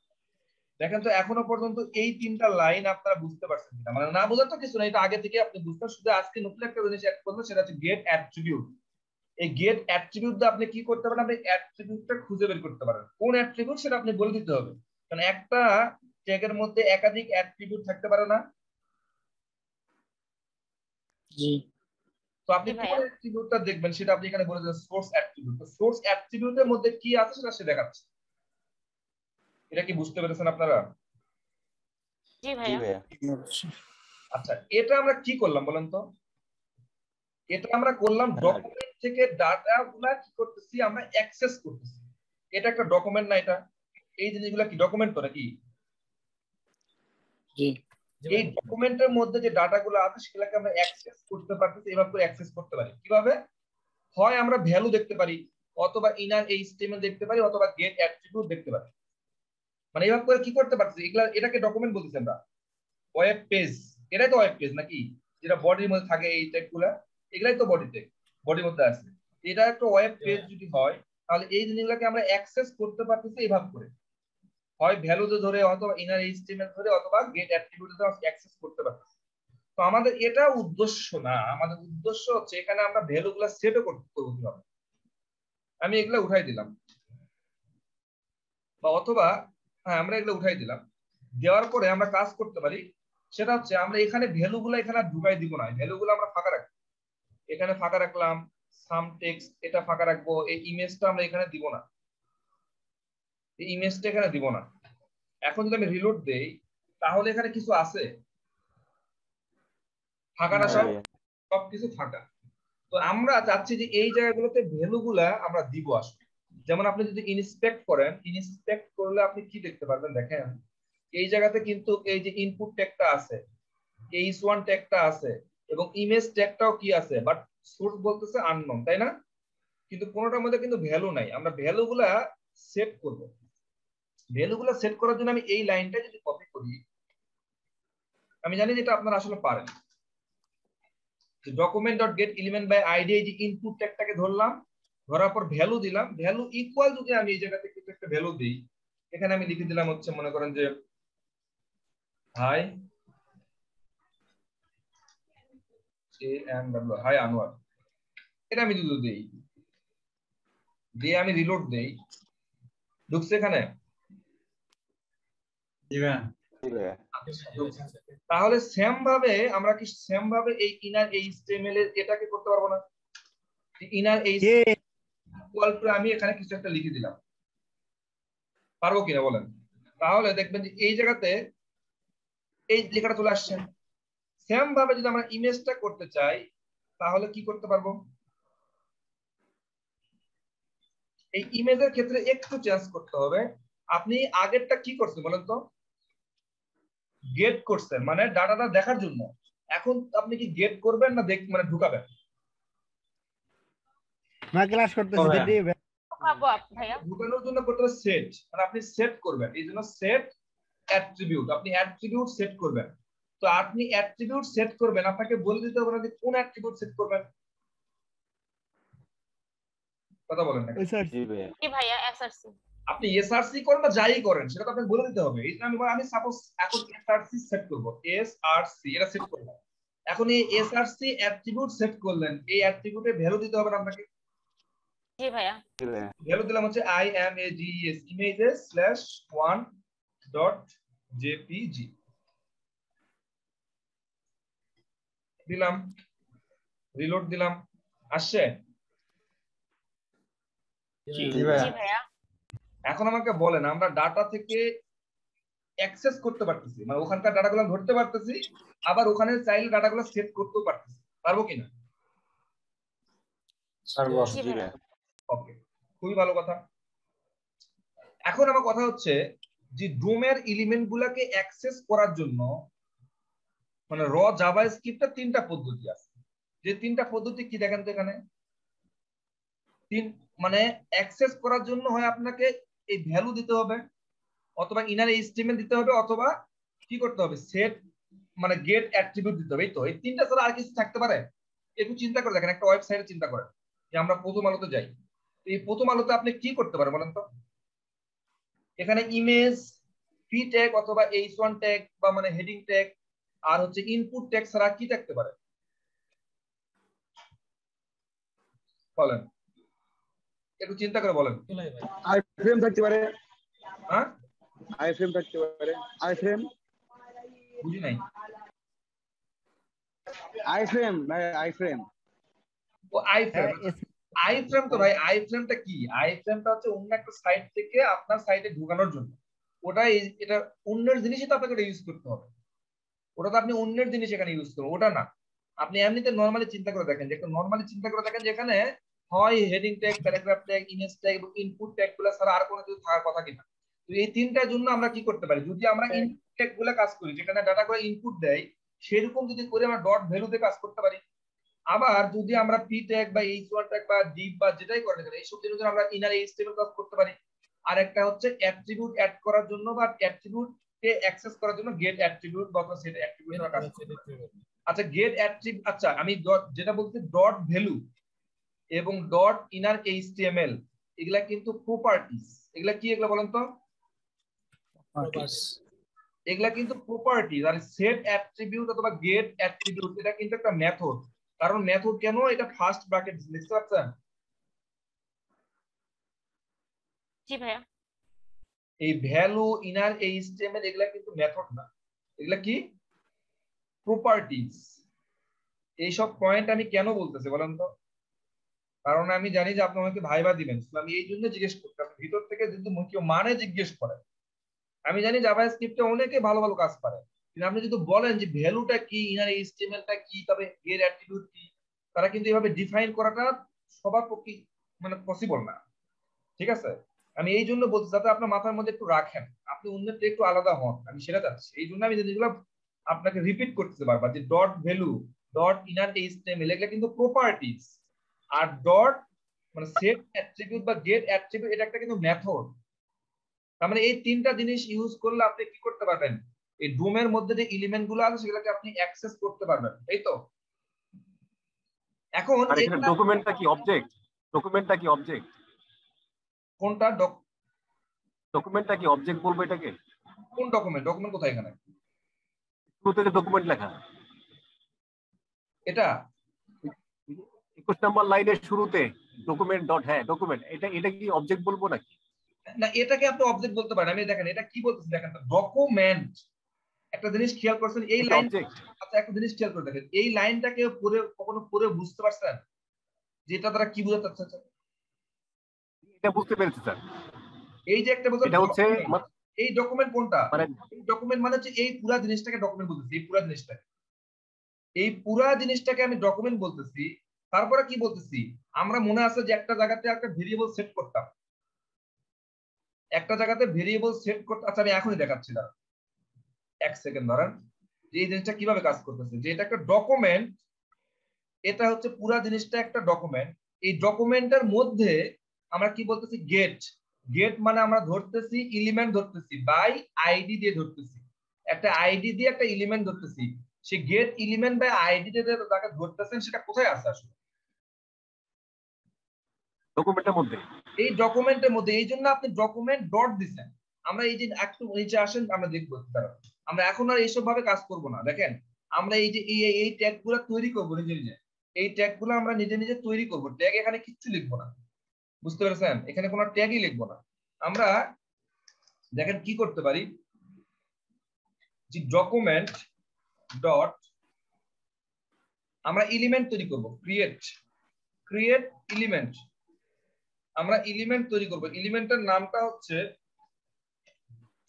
দেখেন তো এখনো পর্যন্ত এই তিনটা লাইন আপনারা বুঝতে পারছেন কিনা? মানে না বোঝার তো কিছু না, এটা আগে থেকে আপনি বুঝতেন, শুধু আজকে নতুন একটা জিনিস অ্যাড করবেন, সেটা হচ্ছে গেট অ্যাট্রিবিউট। এই গেট অ্যাট্রিবিউট দিয়ে আপনি কি করতে পারেন? আপনি অ্যাট্রিবিউটটা খুঁজে বের করতে পারেন, কোন অ্যাট্রিবিউট সেটা আপনি বলে দিতে হবে। কারণ একটা ট্যাগের মধ্যে একাধিক অ্যাট্রিবিউট থাকতে পারে না? জি। তো আপনি কোন অ্যাট্রিবিউটটা দেখবেন সেটা আপনি এখানে বলে দেবেন সোর্স অ্যাট্রিবিউট। তো সোর্স অ্যাট্রিবিউটের মধ্যে কি আছে সেটা সে দেখাচ্ছে। এটা কি বুঝতে পেরেছেন আপনারা? জি জি ভাইয়া। ভাইয়া। আচ্ছা, এটা আমরা কি করলাম বলেন তো? এটা আমরা করলাম ডকুমেন্ট থেকে ডাটা গুলা কি করতেছি, আমরা অ্যাক্সেস করতেছি। এটা একটা ডকুমেন্ট না? এটা এই জিনিসগুলো কি ডকুমেন্ট তো নাকি? জি। জি এই ভাই। ডকুমেন্টের মধ্যে যে ডাটাগুলো আছে সেগুলোকে আমরা অ্যাক্সেস করতে পারতেছি। এভাবে করে অ্যাক্সেস করতে পারি কিভাবে? হয় আমরা ভ্যালু দেখতে পারি, অথবা ইনার এইচটিএমএল দেখতে পারি, অথবা গেট অ্যাট্রিবিউট দেখতে পারি। মানে এভাবে করে কি করতে পারতেছি, এগুলা এটাকে ডকুমেন্ট বলতেছি আমরা। ওয়েব পেজ, এটাই তো ওয়েব পেজ নাকি? যেটা বডির মধ্যে থাকে এই ট্যাগগুলা, এগুলাই তো বডিতে, বডির মধ্যে আছে। এটা একটা ওয়েব পেজ যদি হয় তাহলে এই জিনিসগুলোকে আমরা অ্যাক্সেস করতে পারতেছি এইভাবে করে, হয় ভ্যালুতে ধরে, অথবা ইনার এইচটিএমএল ধরে, অথবা গেট অ্যাট্রিবিউট ধরে অ্যাক্সেস করতে পারতেছি। তো আমাদের এটা উদ্দেশ্য না, আমাদের উদ্দেশ্য হচ্ছে এখানে আমরা ভ্যালুগুলো সেটও করতে হবে। আমি এগুলা উঠাই দিলাম, বা অথবা হ্যাঁ আমরা এগুলো উঠাই দিলাম। দেওয়ার পরে আমরা কাজ করতে পারি, সেটা হচ্ছে আমরা এখানে ভ্যালুগুলো এখানে ঢুকাই দিব না, ভ্যালুগুলো আমরা ফাঁকা রাখবো। এখানে ফাঁকা রাখলাম, সাম টেক্সট এটা ফাঁকা রাখবো, এই ইমেজটা আমরা এখানে দিব না, এই ইমেজটা এখানে দিব না। এখন যদি আমি রিলোড দেই তাহলে এখানে কিছু আছে ফাঁকা না? হ্যাঁ সব ভাইয়া। সবকিছু ফাঁকা। তো আমরা চাচ্ছি যে এই জায়গাগুলোতে ভ্যালুগুলা আমরা দিব আসলে। যেমন আপনি যদি ইনস্পেক্ট করেন, ইনস্পেক্ট করলে আপনি কি দেখতে পারবেন? দেখেন এই জায়গাতে কিন্তু এই যে ইনপুট ট্যাগটা আছে, h1 ট্যাগটা আছে, এবং ইমেজ ট্যাগটাও কি আছে, বাট সোর্স বলতেছে আননোন, তাই না? কিন্তু কোনোটার মধ্যে কিন্তু ভ্যালু নাই। আমরা ভ্যালুগুলা সেট করব। ভ্যালুগুলা সেট করার জন্য আমি এই লাইনটা যদি কপি করি, আমি জানি যে এটা আপনারা আসলে পারেন। document.getElementById এই যে ইনপুট ট্যাগটাকে ধরলাম, ধরার পর ভ্যালু দিলাম, ভ্যালু ইকুয়াল যদি আমি এই জায়গাতে কিছু একটা ভ্যালু দিই, এখানে আমি লিখে দিলাম হচ্ছে মনে করেন যে হাই হাই আনোয়ার, এটা আমি যদি দিই, দিয়ে আমি রিলোড দেই, ঢুকছে এখানে? জি ভাইয়া। তাহলে সেম ভাবে আমরা কি সেম ভাবে এই ইনার এইচটিএমএল এর এটাকে করতে পারবো না? ইনার এইচ ইকুয়াল টু আমি এখানে কিছু একটা লিখে দিলাম, পারবো কিনা বলেন? তাহলে দেখবেন যে এই জায়গাতে এই লেখাটা চলে আসছে। সেম ভাবে যদি আমরা ইমেজটা করতে চাই তাহলে কি করতে পারবো? এই ইমেজের ক্ষেত্রে একটু চেঞ্জ করতে হবে। আপনি আগেরটা কি করছেন বলেন তো? গেট করছেন মানে ডাটাটা দেখার জন্য। এখন আপনি কি গেট করবেন না মানে ঢুকাবেন? ক্লাস করতেছি দিদি। ভাইয়া ঢুকানোর জন্য করতে হবে সেট, মানে আপনি সেট করবেন, এই জন্য সেট অ্যাট্রিবিউট, আপনি অ্যাট্রিবিউট সেট করবেন। তো আপনি অ্যাট্রিবিউট সেট করবেন, আপনাকে বলে দিতে হবে না যে কোন অ্যাট্রিবিউট সেট করবেন। কথা বলেন না, জি ভাইয়া। কি ভাইয়া এসআরসি আপনি এসআরসি করেন বা যাই করেন সেটা তো আপনাকে বলে দিতে হবে। এই জন্য আমি সাপোজ এখন এসআরসি সেট করব, এসআরসি এটা সেট করব। এখন এই এসআরসি অ্যাট্রিবিউট সেট করলেন, এই অ্যাট্রিবিউটে ভ্যালু দিতে হবে না আপনাকে? জি ভাইয়া জি ভাইয়া। ভ্যালু দিলাম হচ্ছে images images/1.jpg দিলাম, রিলোড দিলাম, আসছে? জি জি ভাইয়া ভাইয়া এখন আমাকে বলেন আমরা ডাটা থেকে অ্যাক্সেস করতে পারতেছি, মানে ওখানকার ডাটাগুলো ধরতে পারতেছি, আবার ওখানে চাইলে ডাটাগুলো সেট করতেও পারতেছি, পারবো কিনা? জি জি ভাইয়া ভাইয়া। ওকে, খুবই ভালো কথা। এখন আমার কথা হচ্ছে যে ডোমের এলিমেন্ট গুলাকে অ্যাক্সেস করার জন্য মানে র জাভাস্ক্রিপ্টে তিনটা পদ্ধতি আছে। যে তিনটা পদ্ধতি কি দেখেন তো এখানে, মানে অ্যাক্সেস করার জন্য হয় আপনাকে এই ভ্যালু দিতে হবে, অথবা ইনার এইচটিএমএল দিতে হবে, অথবা কি করতে হবে সেট মানে গেট অ্যাট্রিবিউট দিতে হবে। এই তো এই তিনটা ছাড়া আর কিছু থাকতে পারে? একটু চিন্তা করে দেখেন, একটা ওয়েবসাইটে চিন্তা করেন যে আমরা প্রথম আলোতে যাই, এই প্রথম আলোতে আপনি কি করতে পারেন বলেন তো? এখানে ইমেজ পি ট্যাগ অথবা h1 ট্যাগ বা মানে হেডিং ট্যাগ আর হচ্ছে ইনপুট ট্যাগ ছাড়া কি থাকতে পারে বলেন, একটু চিন্তা করে বলেন। চলাই ভাই আইফ্রেম থাকতে পারে, হ্যাঁ আইফ্রেম থাকতে পারে, আইফ্রেম বুঝি নাই। আইফ্রেম ভাই, আইফ্রেম। ও আইফ্রেম, আইফ্রেম তো ভাই, আইফ্রেমটা কি? আইফ্রেমটা হচ্ছে অন্য একটা সাইট থেকে আপনার সাইটে ঢোকানোর জন্য। ওটা এটা অন্যের জিনিসই তো আপনাকে ওটা ইউজ করতে হবে, ওটা তো আপনি অন্যের জিনিস এখানে ইউজ করবেন, ওটা না। আপনি এমনিতে নরমালি চিন্তা করে দেখেন, যে নরমালি চিন্তা করে দেখেন যেখানে হয় heading tag, paragraph tag, image tag এবং ইনপুট ট্যাগ গুলো ছাড়া আর কোনো কিছু থাকার কথা কিনা। তো এই তিনটার জন্য আমরা কি করতে পারি, যদি আমরা ইনপুট ট্যাগ গুলো কাজ করি যেখানে ডাটা করে ইনপুট দেয়, সেরকম যদি করে আমরা ডট ভ্যালুতে কাজ করতে পারি। আবার যদি আমরা পি ট্যাগ বা h1 ট্যাগ বা ডিপ বা যেটাই করে দেখেন, এইসব জিনিস আমরা ইনার এইচটিএমএল কাজ করতে পারি। আর একটা হচ্ছে অ্যাট্রিবিউট অ্যাড করার জন্য বা অ্যাট্রিবিউট কে অ্যাক্সেস করার জন্য গেট অ্যাট্রিবিউট বা সেট অ্যাট্রিবিউট কাজ করতে পারি। আচ্ছা গেট অ্যাট্রিবিউট, আচ্ছা আমি যেটা বলছি ডট ভ্যালু এবং ডট ইনার এইচটিএমএল এগুলা কিন্তু প্রপার্টিজ। এগুলা কি এগুলা বলেন তো? এগুলা কিন্তু প্রপার্টিজ। আর সেট অ্যাট্রিবিউট অথবা গেট অ্যাট্রিবিউট এটা কিন্তু একটা মেথড। কারণ মেথড কেন, এটা ফার্স্ট ব্র্যাকেট লিখতে পারছেন? জি ভাইয়া এই ভ্যালু ইনার এইচটিএমএল এগুলা কিন্তু মেথড না, এগুলা কি প্রপার্টিজ। এইসব পয়েন্ট আমি কেন বলতেছি বলেন তো? কারণ আমি জানি যে আপনি আমাকে ভাইবা দিবেন, আমি এই জন্য জিজ্ঞেস করতে, আপনি ভিতর থেকে যদি কেউ মানে জিজ্ঞেস করে, আমি জানি জাভাস্ক্রিপ্টে অনেকে ভালো ভালো কাজ পারে, কিন্তু আপনি যদি বলেন যে ভ্যালুটা কি, ইনার এইচটিএমএলটা কি, তবে গেট অ্যাট্রিবিউট কি, তারা কিন্তু এভাবে ডিফাইন করাটা সবার পক্ষে মানে পসিবল না। ঠিক আছে, আমি এই জন্য বলছি যাতে আপনার মাথার মধ্যে একটু রাখেন, আপনি অন্যের থেকে একটু আলাদা হন, আমি সেটা চাচ্ছি। এই জন্য আমি জিনিসগুলো আপনাকে রিপিট করতে পারবা যে dot value, dot inner HTML এগুলো কিন্তু প্রপার্টিজ, আর ডট মানে সেট অ্যাট্রিবিউট বা গেট অ্যাট্রিবিউট এটা একটা কিন্তু মেথড। তার মানে এই তিনটা জিনিস ইউজ করলে আপনি কি করতে পারবেন, এই ডোমের মধ্যে যে এলিমেন্ট গুলো আছে সেগুলোকে আপনি অ্যাক্সেস করতে পারবেন, এই তো। এখন আর এখানে ডকুমেন্টটা কি অবজেক্ট? ডকুমেন্টটা কি অবজেক্ট? কোনটা ডকুমেন্টটা কি অবজেক্ট বলবো এটাকে? কোন ডকুমেন্ট? ডকুমেন্ট কোথায় এখানে? শুরুতে যে ডকুমেন্ট লেখা, এটা 21 নম্বর লাইনের শুরুতে ডকুমেন্ট ডট, হ্যাঁ ডকুমেন্ট, এটা কি অবজেক্ট বলবো নাকি? না, এটাকে আপনি অবজেক্ট বলতে পারেন। আমি দেখেন এটা কি বলতেছি দেখেন তো, ডকুমেন্ট। একটা জিনিস খেয়াল করছেন এই লাইন, অবজেক্ট। আচ্ছা একটা জিনিস খেয়াল করে দেখেন এই লাইনটাকে পড়ে কখনো পড়ে বুঝতে পারছেন যে এটা দ্বারা কি বোঝাতে চাচ্ছে? এটা বুঝতে পেরেছি স্যার। এই যে একটা বলতে এটা হচ্ছে এই ডকুমেন্ট কোনটা, মানে এই ডকুমেন্ট মানে হচ্ছে এই পুরা জিনিসটাকে ডকুমেন্ট বলতেছি, এই পুরা জিনিসটাকে, এই পুরা জিনিসটাকে আমি ডকুমেন্ট বলতেছি। তারপরে কি বলতেছি, আমরা মনে আছে যে একটা জায়গাতে একটা ভেরিয়েবল সেট করতাম, একটা জায়গাতে ভেরিয়েবল সেট করতে, আচ্ছা আমি এখনই দেখাচ্ছি না, এক সেকেন্ড ধরেন, যে এই জিনিসটা কিভাবে কাজ করতেছে, যে এটা একটা ডকুমেন্ট, এটা হচ্ছে পুরা জিনিসটা একটা ডকুমেন্ট। এই ডকুমেন্টের মধ্যে আমরা কি বলতেছি, গেট। গেট মানে আমরা ধরতেছি এলিমেন্ট, ধরতেছি বাই আইডি দিয়ে ধরতেছি, একটা আইডি দিয়ে একটা এলিমেন্ট ধরতেছি। সে গেট এলিমেন্ট বাই আইডি দিয়ে যাকে ধরতেছেন সেটা কোথায় আছে আসলে? ডকুমেন্টের মধ্যে। এই ডকুমেন্টের মধ্যে। এই জন্য আপনি ডকুমেন্ট ডট দিচ্ছেন। আমরা এই যে একটু নিচে আসেন, আমরা দেখবো। আমরা এখন আর এইসব ভাবে কাজ করব না। দেখেন আমরা এই যে এই ট্যাগ গুলো তৈরি করবো নিজে নিজে। এই ট্যাগ গুলো আমরা নিজে নিজে তৈরি করবো। ট্যাগ এখানে কিচ্ছু লিখবো না, বুঝতে পেরেছেন? এখানে কোনো ট্যাগই লিখবো না। আমরা দেখেন কি করতে পারি, যে ডকুমেন্ট ডট আমরা এলিমেন্ট তৈরি করব, ক্রিয়েট এলিমেন্ট। আমরা এলিমেন্ট তৈরি করব। এলিমেন্টের নামটা হচ্ছে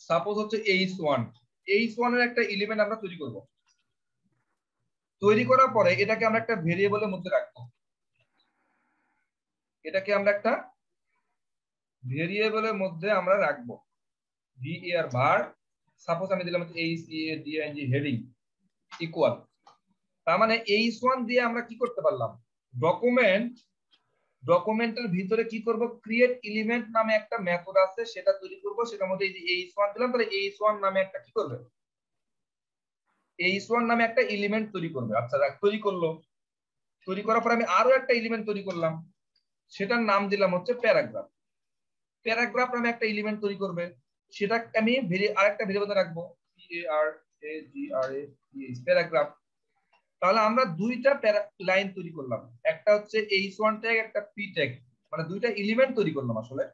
সাপোজ হচ্ছে h1। h1 এর একটা এলিমেন্ট আমরা তৈরি করব। তৈরি করার পরে এটাকে আমরা একটা ভেরিয়েবলের মধ্যে রাখবো। এটাকে আমরা একটা ভেরিয়েবলের মধ্যে আমরা রাখবো, var সাপোজ আমি দিলাম h হেডিং ইকুয়াল। তার মানে h1 দিয়ে আমরা কি করতে পারলাম, ডকুমেন্টের ভিতরে কি করব, ক্রিয়েট এলিমেন্ট নামে একটা মেথড আছে, সেটা তৈরি করব। সেটার মধ্যে এই যে h1 দিলাম, তাহলে h1 নামে একটা কি করবে, h1 নামে একটা এলিমেন্ট তৈরি করবে। আচ্ছা তৈরি করলো। তৈরি করার পর আমি আরো একটা এলিমেন্ট তৈরি করলাম, সেটার নাম দিলাম হচ্ছে প্যারাগ্রাফ। প্যারাগ্রাফ নামে একটা এলিমেন্ট তৈরি করবে, সেটা আমি আরেকটা ভেরিয়েবলে রাখবো, প্যারাগ্রাফ। তাহলে আমরা দুইটা লাইন তৈরি করলাম, একটা হচ্ছে h1 ট্যাগ, একটা p ট্যাগ, মানে দুইটা এলিমেন্ট তৈরি করলাম। আসলে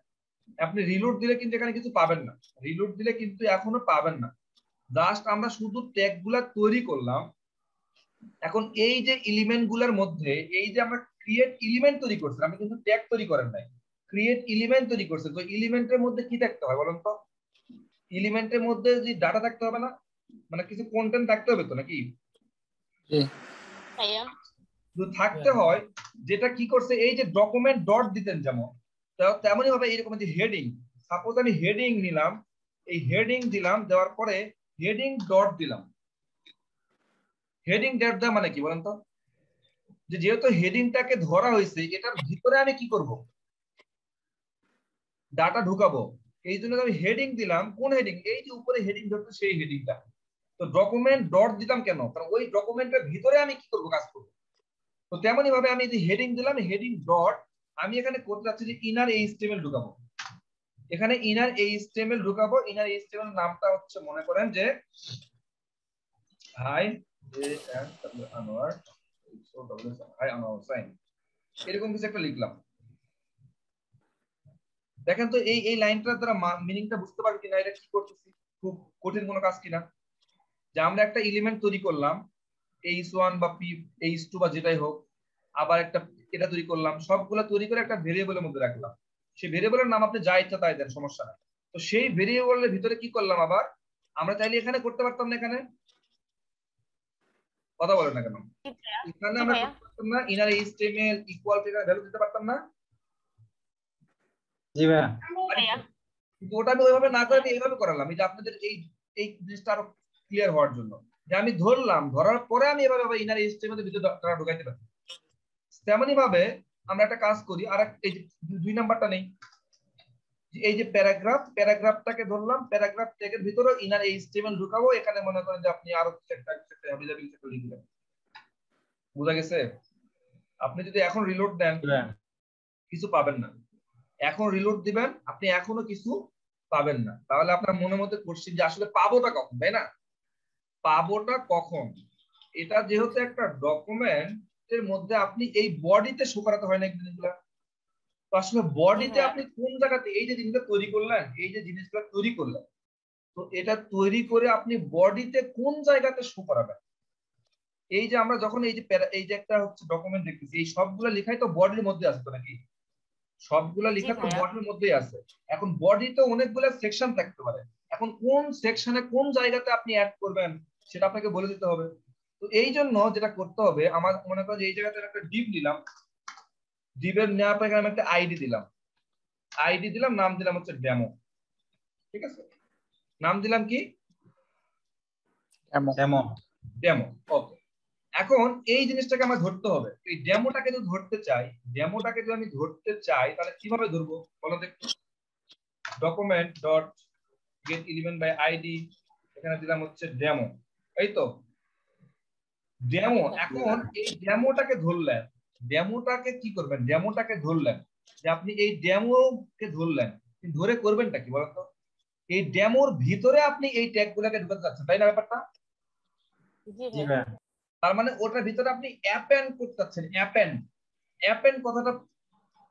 আপনি রিলোড দিলে কিন্তু এখানে কিছু পাবেন না, রিলোড দিলে কিন্তু এখনো পাবেন না। জাস্ট আমরা শুধু ট্যাগ গুলা তৈরি করলাম। এখন এই যে এলিমেন্ট গুলার মধ্যে, এই যে আমরা ক্রিয়েট এলিমেন্ট তৈরি করছি, আমি কিন্তু ট্যাগ তৈরি করেন নাই, ক্রিয়েট এলিমেন্ট তৈরি করছে। তো এলিমেন্টের মধ্যে কি থাকতে হয় বলুন তো? এলিমেন্টের মধ্যে যে ডাটা থাকতে হবে না, মানে কিছু কন্টেন্ট থাকতে হবে তো নাকি? থাকতে হয়। যেটা কি করছে, এই যে ডকুমেন্ট ডট দিতেন যেমন, তেমনই ভাবে এইরকম যে হেডিং, সাপোজ আমি হেডিং নিলাম, এই হেডিং দিলাম, দেওয়ার পরে হেডিং ডট দিলাম। হেডিং ডট দেওয়া মানে কি বলেন তো? যে যেহেতু হেডিংটাকে ধরা হয়েছে, এটার ভিতরে আমি কি করব, ডাটা ঢুকাবো। এই জন্য আমি হেডিং দিলাম। কোন হেডিং? এই যে উপরে হেডিং ধরতে, সেই হেডিংটা। তো ডকুমেন্ট ডট দিলাম কেন? কারণ ওই ডকুমেন্টের ভিতরে আমি কি করব, কাজ করব। তো তেমনই ভাবে আমি যে হেডিং দিলাম, হেডিং ডট, আমি এখানে করতে যাচ্ছি যে ইনার এইচটিএমএল ঢুকাবো। এখানে ইনার এইচটিএমএল ঢুকাবো। ইনার এইচটিএমএল নামটা হচ্ছে, মনে করেন যে hi Anwar, hi Anwar sign, এরকম কিছু একটা লিখলাম। দেখেন তো এই লাইনটার দ্বারা মিনিংটা বুঝতে পারবে কিনা, এটা কি করতেছি, খুব কঠিন কোনো কাজ কিনা। যে আমরা একটা এলিমেন্ট তৈরি করলাম, h1 বা p, h2 বা যেটাই হোক, আবার একটা এটা তৈরি করলাম, সবগুলো তৈরি করে একটা ভেরিয়েবলের মধ্যে রাখলাম। সেই ভেরিয়েবলের নাম আপনি যা ইচ্ছা তাই দেন, সমস্যা নাই। তো সেই ভেরিয়েবলের ভিতরে কি করলাম, আবার আমরা চাইলে এখানে করতে পারতাম না, এখানে কথা বলেন না কেন, এখানে আমরা করতে পারতাম না, inner HTML equal to value দিতে পারতাম না। জি ভাইয়া। কিন্তু ওটা আমি ওইভাবে না করে আমি এইভাবে করালাম, এই যে আপনাদের এই জিনিসটা আরো ক্লিয়ার হওয়ার জন্য, যে আমি ধরলাম, ধরার পরে আমি এভাবে ইনার এইচটিএমএল এর ভিতরে ডাটা ঢুকাইতে পারি। তেমনই ভাবে আমরা একটা কাজ করি, আর এই যে 2 নাম্বারটা নেই, এই যে প্যারাগ্রাফটাকে ধরলাম, প্যারাগ্রাফ ট্যাগের ভিতরে ইনার এইচটিএমএল ঢুকাবো। এখানে মনে করেন যে আপনি আরো একটা হাবিজাবি কিছু লিখবেন। বুঝা গেছে? আপনি যদি এখন রিলোড দেন, কিছু পাবেন না। এখন রিলোড দিবেন, আপনি এখনো কিছু পাবেন না। তাহলে আপনার মনের মধ্যে কোশ্চেন যে আসলে পাবোটা কখন, তাই না? পাবোটা কখন? এটা যেহেতু একটা ডকুমেন্টের মধ্যে, আপনি এই বডিতে শো করাতে হয় না জিনিসগুলো। তো আসলে বডিতে আপনি কোন জায়গাতে এই যে জিনিসটা তৈরি করলেন, এই যে জিনিসগুলো তৈরি করলেন, তো এটা তৈরি করে আপনি বডিতে কোন জায়গাতে শো করাবেন? এই যে আমরা যখন এই যে একটা হচ্ছে ডকুমেন্ট দেখতেছি, এই সবগুলো লেখাই তো বডির মধ্যে আছে তো নাকি? সবগুলা লেখা তো বডির মধ্যেই আছে। এখন বডিতে অনেকগুলো সেকশন থাকতে পারে। এখন কোন সেকশনে কোন জায়গাতে আপনি অ্যাড করবেন, সেটা আপনাকে বলে দিতে হবে। তো এই জন্য যেটা করতে হবে, আমার মনে করেন যে এই জায়গাতে একটা ডিভ নিলাম, ডিভের নেওয়ার পরে আমি একটা আইডি দিলাম, নাম দিলাম হচ্ছে ডেমো। ঠিক আছে? নাম দিলাম কি? ডেমো। ওকে, এখন এই জিনিসটাকে আমার ধরতে হবে। এই ডেমোটাকে যদি ধরতে চাই তাহলে কিভাবে ধরবো বলো তো একটু। Document dot get element by ID, এখানে দিলাম হচ্ছে ডেমো, এই তো ডেমো। এখন এই ডেমোটাকে ধরলেন, ডেমোটাকে কি করবেন, ডেমোটাকে ধরলেন যে আপনি এই ডেমোকে ধরলেন, ধরে করবেনটা কি বলতো, এই ডেমোর ভিতরে আপনি এই ট্যাগ গুলাকে ঢুকাতে চাচ্ছেন, তাই না ব্যাপারটা? তার মানে ওটার ভিতরে আপনি অ্যাপেন্ড করতে চাচ্ছেন। অ্যাপেন্ড কথাটা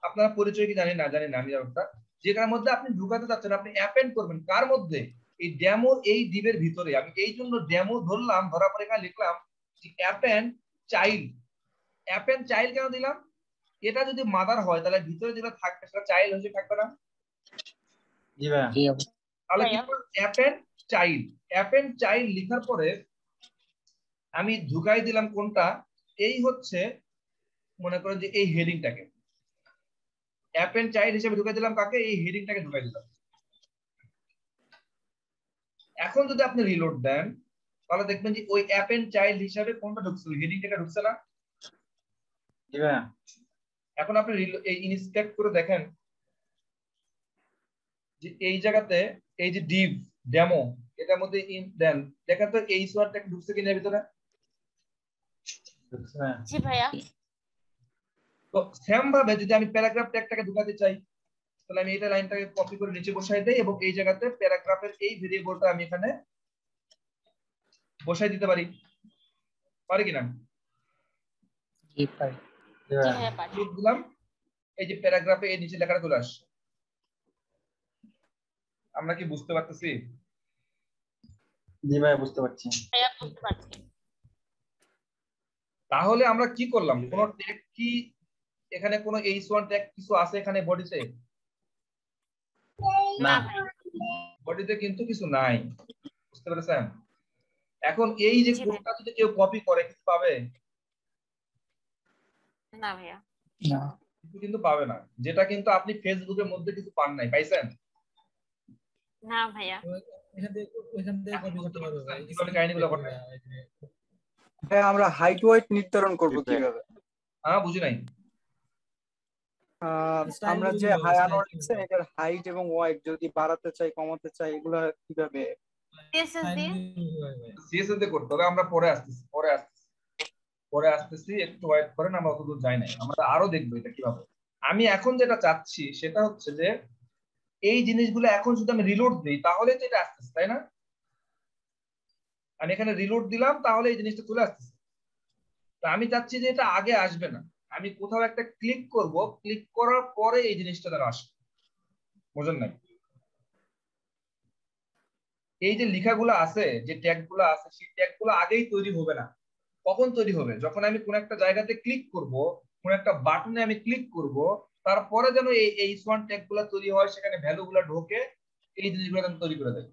আপনারা পরিচয় কি জানি না আমি ব্যাপারটা, যেটার মধ্যে আপনি ঢুকাতে চাচ্ছেন, আপনি অ্যাপেন্ড করবেন কার মধ্যে, এই ডেমোর এই ডিবের ভিতরে। আমি এই জন্য ডেমো ধরলাম, ধরার পরে এখানে লিখলাম অ্যাপেন্ড চাইল্ড। অ্যাপেন্ড চাইল্ড কেন দিলাম, এটা যদি মাদার হয় তাহলে ভিতরে যেটা থাকবে সেটা চাইল্ড হিসেবে থাকবে না? তাহলে কি অ্যাপেন্ড চাইল্ড লেখার পরে আমি ঢুকাই দিলাম কোনটা, এই হচ্ছে মনে করেন যে এই হেডিংটাকে অ্যাপেন্ড চাইল্ড হিসেবে ঢুকাই দিলাম, কাকে, এই হেডিংটাকে ঢুকাই দিলাম। এখন যদি আপনি রিলোড দেন তাহলে দেখবেন যে ওই অ্যাপেন্ড চাইল্ড হিসেবে কোনটা ঢুকছে, হেডিংটাকে ঢুকছে না? এখন আপনি এই ইনস্পেক্ট করে দেখেন যে এই জায়গাতে এই যে ডিভ ডেমো এটার মধ্যে দেন, দেখেন তো এই সোয়ারটা ঢুকছে কিনা ভিতরে। জি ভাইয়া। তো সেম ভাবে যদি আমি প্যারাগ্রাফ ট্যাগটাকে ঢুকাতে চাই তাহলে আমি এটা লাইনটাকে কপি করে নিচে বসাই দেই এবং এই জায়গাতে প্যারাগ্রাফের এই ভেরিয়েবলটা আমি এখানে বসাই দিতে পারি কিনা? জি ভাইয়া পারি। দিলাম, এই যে প্যারাগ্রাফে এই নিচে লেখাটা চলে আসছে। আমরা কি বুঝতে পারতেছি? জি ভাই বুঝতে পারছি। ভাইয়া বুঝতে পারছি। তাহলে আমরা কি করলাম, কোন ট্যাগ কি এখানে কোন h1 ট্যাগ কিছু আছে এখানে বডিতে? না বডিতে কিন্তু কিছু নাই, বুঝতে পেরেছেন? এখন এই যে কোডটা যদি কেউ কপি করে কিছু পাবে? না ভাইয়া, কিছু কিন্তু পাবে না, যেটা কিন্তু আপনি ফেসবুকের মধ্যে কিছু পান নাই, পাইছেন? না ভাইয়া। ওইখান থেকে কপি করতে পারবো ভাই। কিভাবে কাহিনীগুলো ঘটে? হ্যাঁ, আমরা হাইট ওয়েট নির্ধারণ করব কিভাবে? বুঝি নাই। আমরা যে হায়ানো লিখছেন এটার হাইট এবং ওয়েট যদি বাড়াতে চাই কমাতে চাই এগুলা কিভাবে? সিএসএস দিয়ে করতে হবে। আমরা পরে আসতেছি, একটু ওয়েট করেন, আমরা অতদূর যাই নাই, আমরা আরো দেখবো এটা কিভাবে। আমি এখন যেটা চাচ্ছি সেটা হচ্ছে যে এই জিনিসগুলো এখন যদি আমি রিলোড দিই তাহলে তো এটা আসতেছে, তাই না? আমি এখানে রিলোড দিলাম তাহলে এই জিনিসটা চলে আসতেছে। তো আমি চাচ্ছি যে এটা আগে আসবে না, আমি কোথাও একটা ক্লিক করব, ক্লিক করার পরে এই জিনিসটা যেন আসে। বুঝেন নাই? এই যে লেখাগুলো আছে, যে ট্যাগগুলো আছে, সেই ট্যাগগুলো আগেই তৈরি হবে না। কখন তৈরি হবে? যখন আমি কোন একটা জায়গাতে ক্লিক করব, কোন একটা বাটনে আমি ক্লিক করব, তারপরে যেন এই h1 ট্যাগগুলো তৈরি হয়, সেখানে ভ্যালুগুলো ঢোকে, এই জিনিসগুলো আমি তৈরি করে দেব।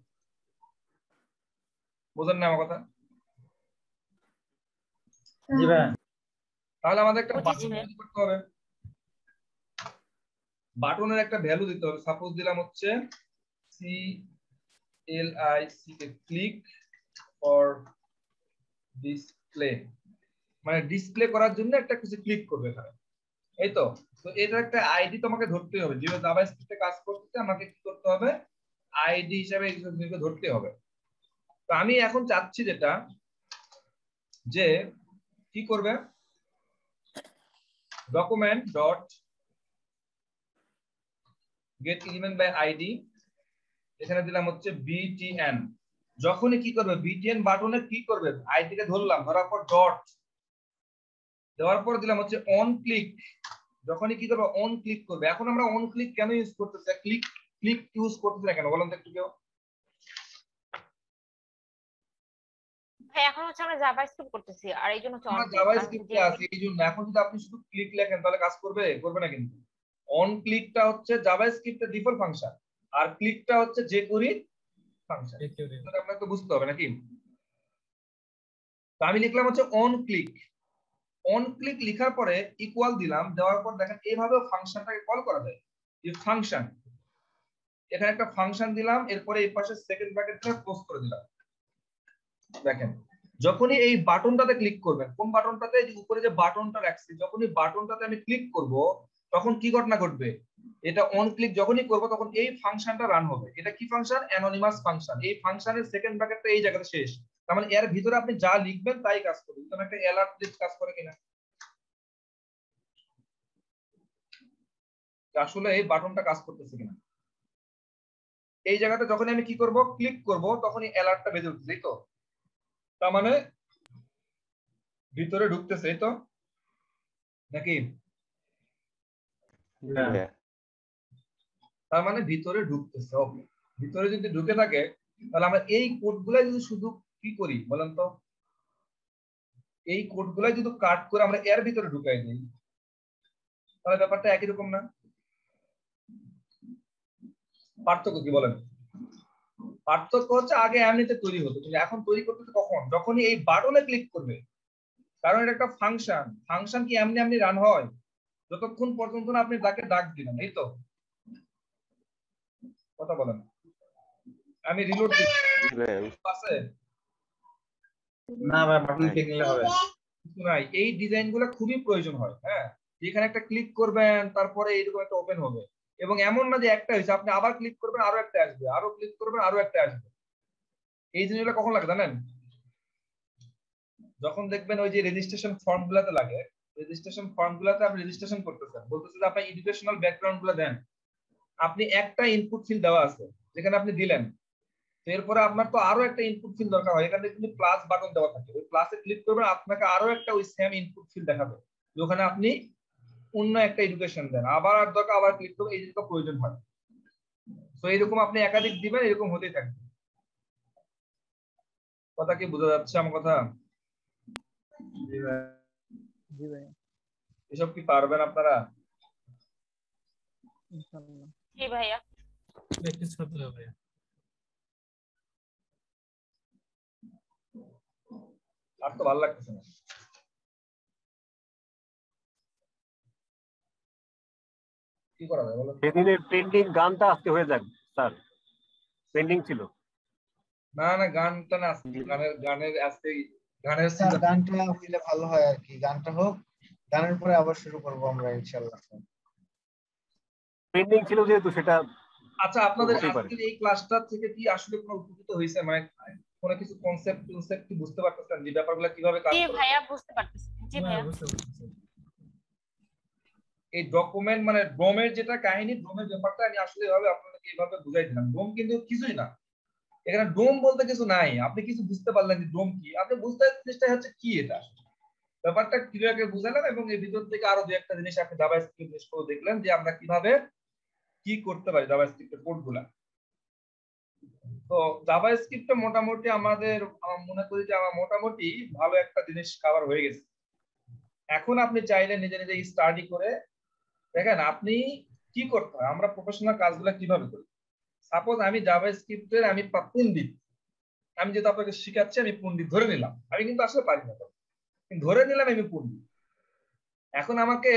বুঝেন না আমার কথা? জি ভাই। তাহলে আমাদের একটা বাটন তৈরি করতে হবে, বাটনের একটা ভ্যালু দিতে হবে। সাপোজ দিলাম হচ্ছে CLIC ক্লিক ফর ডিসপ্লে, মানে ডিসপ্লে করার জন্য একটা কিছু ক্লিক করবে এখানে, এই তো। তো এটা একটা আইডি তোমাকে ধরতে হবে, যেহেতু জাভাস্ক্রিপ্টে কাজ করতে আমাকে কি করতে হবে, আইডি হিসেবে এই জিনিসগুলো ধরতে হবে। তো আমি এখন চাচ্ছি যেটা, যে কি করবে, document dot get element by ID, এখানে দিলাম হচ্ছে BTN। যখনই কি করবে, BTN বাটনে কি করবে, আইডিকে ধরলাম, ধরার পর ডট দেওয়ার পর দিলাম হচ্ছে অন ক্লিক। যখনই কি করবে, অন ক্লিক করবে। এখন আমরা অন ক্লিক কেন ইউজ করতেছি, ক্লিক ইউজ করতেছি না কেন বলেন তো একটু কেউ? ভাই এখন হচ্ছে আমরা জাভাস্ক্রিপ্ট করতেছি আর এই জন্য আমরা জাভাস্ক্রিপ্টে আছি এই জন্য। এখন যদি আপনি শুধু ক্লিক লেখেন তাহলে কাজ করবে না কিন্তু। অন ক্লিকটা হচ্ছে জাভাস্ক্রিপ্টের ডিফল্ট ফাংশন, আর ক্লিকটা হচ্ছে jQuery ফাংশন। এটা আপনাকে বুঝতে হবে নাকি? তো আমি লিখলাম হচ্ছে অন ক্লিক। অন ক্লিক লেখার পরে ইকুয়াল দিলাম, দেওয়ার পর দেখেন এইভাবে ফাংশনটাকে কল করা যায়। এই ফাংশন, এখানে একটা ফাংশন দিলাম, এরপরে এই পাশে সেকেন্ড ব্র্যাকেটটা ক্লোজ করে দিলাম। দেখেন যখনই এই বাটনটাতে ক্লিক করবেন, কোন বাটনটাতে, যে উপরে যে বাটনটা রাখছি, যখনই বাটনটাতে আমি ক্লিক করব তখন কি ঘটনা ঘটবে, এটা অন ক্লিক যখনই করব তখন এই ফাংশনটা রান হবে। এটা কি ফাংশন? Anonymous function. এই ফাংশনের সেকেন্ড ব্র্যাকেটটা এই জায়গাতে শেষ, তার মানে এর ভিতরে আপনি যা লিখবেন তাই কাজ করবে। যেমন একটা অ্যালার্ট লিস্ট কাজ করে কিনা, আসলে এই বাটনটা কাজ করতেছে কিনা। এই জায়গাতে যখন আমি কি করব, ক্লিক করব, তখনই অ্যালার্টটা বেজে উঠছে, তাই তো? তার মানে ভিতরে ঢুকতেছে, এই তো নাকি? জি ভাইয়া। তার মানে ভিতরে ঢুকতেছে। ওকে, ভিতরে যদি ঢুকে থাকে তাহলে আমরা এই কোডগুলা যদি শুধু কি করি বলেন তো, এই কোডগুলা যদি কাট করে আমরা এর ভিতরে ঢুকাই দিই তাহলে ব্যাপারটা একই রকম না? পার্থক্য কি বলেন? পার্থক্য হচ্ছে আগে এমনিতে তৈরি হতো, কিন্তু এখন তৈরি করতেছে কখন? যখনই এই বাটনে ক্লিক করবে। কারণ এটা একটা ফাংশন। ফাংশন কি এমনি এমনি রান হয়? যতক্ষণ পর্যন্ত না আপনি তাকে ডাক দিবেন, এই তো কথা বলেন। আমি রিলোড জি ভাইয়া। আছে না ভাই, বাটন ক্লিক নিলে হবে। কিছু নাই, এই ডিজাইন গুলো খুবই প্রয়োজন হয়। হ্যাঁ, এখানে একটা ক্লিক করবেন, তারপরে এইরকম একটা ওপেন হবে, এবং এমন না যে একটা হয়েছে, আপনি আবার ক্লিক করবেন আরো একটা আসবে, আরো ক্লিক করবেন আরো একটা আসবে। এই জিনিসগুলো কখন লাগে জানেন? যখন দেখবেন ওই যে রেজিস্ট্রেশন ফর্ম গুলাতে লাগে। রেজিস্ট্রেশন ফর্ম গুলাতে আপনি রেজিস্ট্রেশন করতেছেন, বলতেছে যে আপনার এডুকেশনাল ব্যাকগ্রাউন্ড গুলো দেন। আপনি একটা ইনপুট ফিল্ড দেওয়া আছে যেখানে আপনি দিলেন, তো এরপরে আপনার তো আরো একটা ইনপুট ফিল্ড দরকার হয়, এখানে কিন্তু প্লাস বাটন দেওয়া থাকে, ওই প্লাসে ক্লিক করবেন, আপনাকে আরো একটা ওই সেম ইনপুট ফিল্ড দেখাবে, যেখানে আপনি অন্য একটা এডুকেশন দেন, আবার আর দরকার আবার ক্লিক করবেন, এই জিনিসটা প্রয়োজন হয়। তো এইরকম আপনি একাধিক দিবেন, এরকম হতেই থাকবে। কথা কি বোঝা যাচ্ছে আমার কথা? জি ভাই, এসব কি পারবেন আপনারা? ইনশাআল্লাহ। জি ভাইয়া। প্র্যাকটিস করতে হবে। আর তো ভালো লাগতেছে না। কি করা যায় বলো? সেদিনের পেন্ডিং গানটা আজকে হয়ে যাক স্যার, পেন্ডিং ছিল। না না, গানটা না, গানের আজকে গানের স্যার গানটা হইলে ভালো হয় আর কি, গানটা হোক, গানের পরে আবার শুরু করবো আমরা ইনশাআল্লাহ। পেন্ডিং ছিল যেহেতু সেটা। আচ্ছা, আপনাদের হতেই পারে। আজকের এই ক্লাসটা থেকে কি আসলে কোনো উপকৃত হয়েছে? মানে কোনো কিছু কনসেপ্ট কি বুঝতে পারতেছেন যে ব্যাপারগুলো কিভাবে কাজ জি করে? ভাইয়া বুঝতে পারতেছি। জি ভাইয়া। বুঝতে পারছি। এই ডকুমেন্ট মানে ডোমের যেটা কাহিনী, ডোমের ব্যাপারটা আমি আসলে এভাবে আপনাদেরকে এইভাবে বুঝাই দিলাম। ডোম কিন্তু কিছুই না, এখানে ডোম বলতে কিছু নাই। আপনি কিছু বুঝতে পারলেন যে ডোম কি, আপনি বুঝতে চেষ্টা হচ্ছে কি এটা ব্যাপারটা ক্লিয়ারলি বুঝালাম, এবং এর ভিতর থেকে আরো দু একটা জিনিস আপনি জাভাস্ক্রিপ্ট ইউজ করে দেখলেন যে আমরা কিভাবে কি করতে পারি জাভাস্ক্রিপ্টের কোডগুলা। তো জাভাস্ক্রিপ্টে মোটামুটি আমাদের মনে করি যে আমার মোটামুটি ভালো একটা জিনিস কভার হয়ে গেছে। এখন আপনি চাইলে নিজে নিজে স্টাডি করে দেখেন আপনি কি করতে হয়, আমরা প্রফেশনাল কাজগুলো কিভাবে করি। সাপোজ আমি জাভাস্ক্রিপ্টের আমি পণ্ডিত, আমি যেহেতু আপনাকে শিখাচ্ছি আমি পণ্ডিত ধরে নিলাম, আমি কিন্তু আসলে পারি না, ধরে নিলাম আমি পণ্ডিত। এখন আমাকে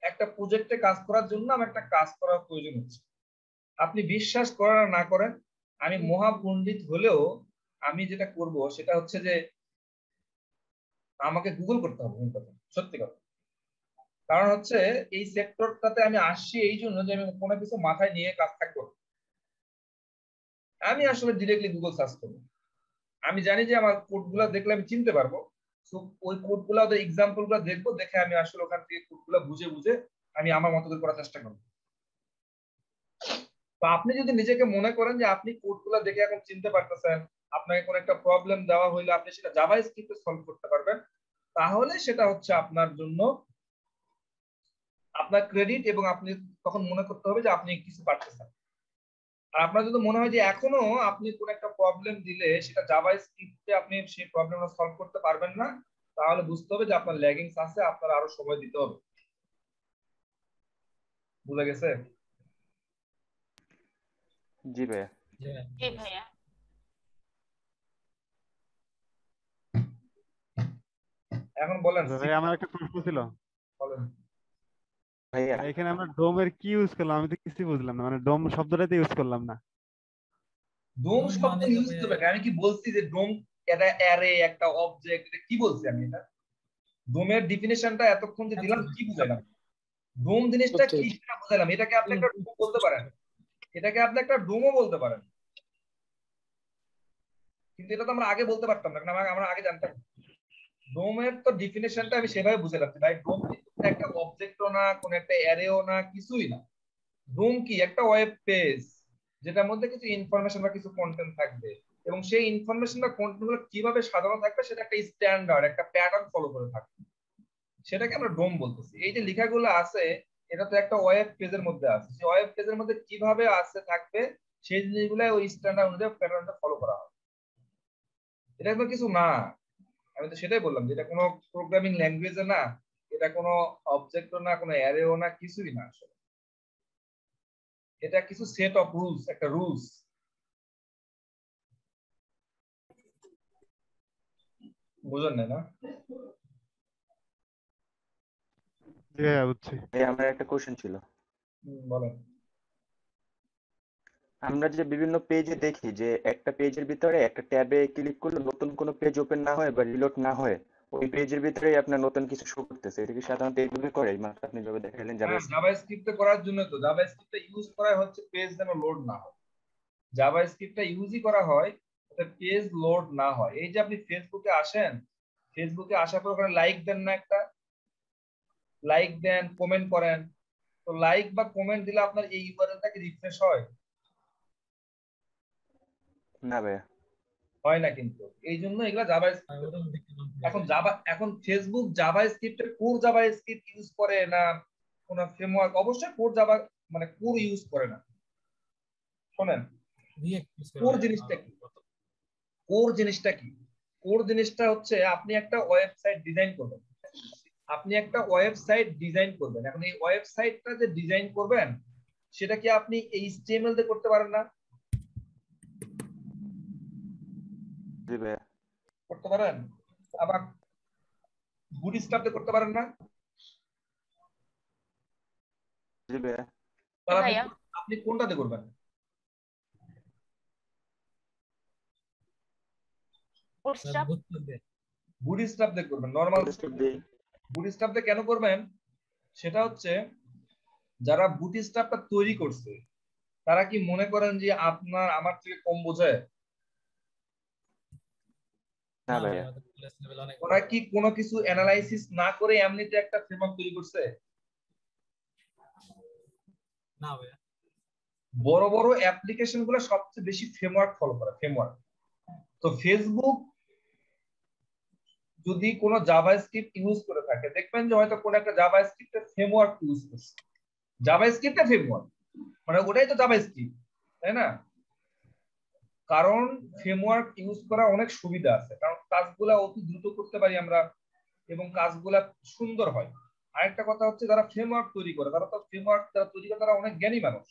একটা প্রজেক্টে কাজ করার জন্য আমার একটা কাজ করার প্রয়োজন হচ্ছে। আপনি বিশ্বাস করেন আর না করেন, আমি মহা পণ্ডিত হলেও আমি যেটা করব সেটা হচ্ছে যে আমাকে গুগল করতে হবে, সত্যি কথা। কারণ হচ্ছে এই সেক্টরটাতে আমি আসছি এই জন্য যে আমি কোনো কিছু মাথায় নিয়ে কাজ থাকবো, আমি আসলে ডিরেক্টলি গুগল সার্চ করবো। আমি জানি যে আমার কোডগুলো দেখলে আমি চিনতে পারবো, তো ওই কোডগুলো ওদের এক্সাম্পল গুলো দেখবো, দেখে আমি আসলে ওখান থেকে কোডগুলো বুঝে বুঝে আমি আমার মতো করে করার চেষ্টা করবো। তো আপনি যদি নিজেকে মনে করেন যে আপনি কোডগুলো দেখে এখন চিনতে পারতেছেন, আপনাকে কোনো একটা প্রবলেম দেওয়া হইলে আপনি সেটা জাভাস্ক্রিপ্টে সলভ করতে পারবেন, তাহলে সেটা হচ্ছে আপনার জন্য আপনার ক্রেডিট, এবং আপনি তখন মনে করতে হবে যে আপনি কিছু পারতেছেন। আর আপনার যদি মনে হয় যে এখনো আপনি কোন একটা প্রবলেম দিলে সেটা জাভাস্ক্রিপ্টে আপনি সেই প্রবলেমটা সলভ করতে পারবেন না, তাহলে বুঝতে হবে যে আপনার ল্যাগিংস আছে, আপনার আরো সময় দিতে হবে। বুঝা গেছে? জি ভাইয়া। জি ভাইয়া। এখন বলেন ভাই, আমার একটা প্রশ্ন ছিল। বলেন ভাইয়া এখানে আমরা ডোমের কি ইউজ করলাম? আমি তো কিছু বুঝলাম না, মানে ডোম শব্দটাতে ইউজ করলাম না। ডোম শব্দ ইউজ করবে, আমি কি বলছি যে ডোম এটা অ্যারে, একটা অবজেক্ট, এটা কি বলছি আমি? এটা ডোমের ডেফিনিশনটা এতক্ষণ যে দিলাম কি বুঝাইলাম? ডোম জিনিসটা কি সেটা বুঝাইলাম। এটাকে আপনি একটা ডোম বলতে পারেন, এটাকে আপনি একটা ডোমও বলতে পারেন, কিন্তু এটা তো আমরা আগে বলতে পারতাম না, কারণ আমরা আগে জানতাম। ডোমের তো ডেফিনিশনটা আমি সেভাবে বুঝে রাখছি ভাই। ডোম একটা অবজেক্টও না, কোন একটা অ্যারেও না, কিছুই না। ডোম কি? একটা ওয়েব পেজ যেটার মধ্যে কিছু ইনফরমেশন বা কিছু কন্টেন্ট থাকবে, এবং সেই ইনফরমেশন বা কন্টেন্ট গুলো কিভাবে সাজানো থাকবে সেটা একটা স্ট্যান্ডার্ড, একটা প্যাটার্ন ফলো করে থাকবে, সেটাকে আমরা ডোম বলতেছি। এই যে লেখাগুলো আছে এটা তো একটা ওয়েব পেজের মধ্যে আছে, সেই ওয়েব পেজের মধ্যে কিভাবে আছে থাকবে সেই জিনিসগুলো ওই স্ট্যান্ডার্ড অনুযায়ী প্যাটার্নটা ফলো করা হয়। এটা কোনো কিছু না, আমি তো সেটাই বললাম যে এটা কোনো প্রোগ্রামিং ল্যাঙ্গুয়েজও না, এটা কোনো অবজেক্টও না, কোনো অ্যারেও না, কিছুই না। আসলে এটা কিছু সেট অফ রুলস, একটা রুলস। বুঝেন না? জি ভাইয়া বুঝছি। আমার একটা কোশ্চেন ছিল। বলেন। আমরা যে বিভিন্ন পেজে দেখি যে একটা পেজের ভিতরে একটা ট্যাবে ক্লিক করলে নতুন কোনো পেজ ওপেন না হয় বা রিলোড না হয়, ওই পেজের ভিতরেই আপনার নতুন কিছু শো করতেছে। এটা কি সাধারণত এইভাবে করে? মাত্র আপনি যেভাবে দেখালেন জাভাস্ক্রিপ্টে করার জন্য তো জাভাস্ক্রিপ্টটা ইউজ করা হচ্ছে পেজ যেন লোড না হয়। জাভাস্ক্রিপ্টটা ইউজই করা হয় যাতে পেজ লোড না হয়। এই যে আপনি ফেসবুকে আসেন, ফেসবুকে আসার পর ওখানে লাইক দেন না, একটা লাইক দেন, কমেন্ট করেন, তো লাইক বা কমেন্ট দিলে আপনার এই ইউআরএলটা কি রিফ্রেশ হয়? না ভাইয়া, হয় না। কিন্তু এই জন্য এগুলা জাভাস্ক্রিপ্ট। এখন ফেসবুক জাভাস্ক্রিপ্টের কোর জাভাস্ক্রিপ্ট ইউজ করে না কোন ফ্রেমওয়ার্ক? অবশ্যই কোর জাভা মানে কোর ইউজ করে না। শোনেন, কোর জিনিসটা কি? কোর জিনিসটা কি? কোর জিনিসটা হচ্ছে আপনি একটা ওয়েবসাইট ডিজাইন করবেন, আপনি একটা ওয়েবসাইট ডিজাইন করবেন। এখন এই ওয়েবসাইটটা যে ডিজাইন করবেন সেটা কি আপনি এইচটিএমএল দিয়ে করতে পারেন না? জি ভাইয়া। করতে পারেন। আবার বুটস্ট্র্যাপ দিয়ে করতে পারেন না? জি ভাইয়া। তাহলে ভাইয়া আপনি কোনটাতে করবেন? বুটস্ট্র্যাপ বুটস্ট্র্যাপ দিয়ে করবেন। নরমাল বুটস্ট্র্যাপ দিয়ে কেন করবেন? সেটা হচ্ছে যারা বুটস্ট্র্যাপটা তৈরি করছে তারা কি মনে করেন যে আপনার আমার থেকে কম বোঝে? না ভাইয়া। ওরা কি কোনো কিছু অ্যানালাইসিস না করে এমনিতে একটা ফ্রেমওয়ার্ক তৈরি করছে? না ভাইয়া। বড় বড় অ্যাপ্লিকেশন গুলো সবচেয়ে বেশি ফ্রেমওয়ার্ক ফলো করে, ফ্রেমওয়ার্ক। তো ফেসবুক যদি কোনো জাভাস্ক্রিপ্ট ইউজ করে থাকে দেখবেন যে হয়তো কোন একটা জাভাস্ক্রিপ্টের ফ্রেমওয়ার্ক ইউজ করছে। জাভাস্ক্রিপ্টের ফ্রেমওয়ার্ক মানে ওটাই তো জাভাস্ক্রিপ্ট, তাই না? কারণ ফ্রেমওয়ার্ক ইউজ করা অনেক সুবিধা আছে, কারণ কাজগুলা অতি দ্রুত করতে পারি আমরা এবং কাজগুলা সুন্দর হয়। আরেকটা কথা হচ্ছে যারা ফ্রেমওয়ার্ক তৈরি করে তারা তো ফ্রেমওয়ার্ক যারা তৈরি করে তারা অনেক জ্ঞানী মানুষ।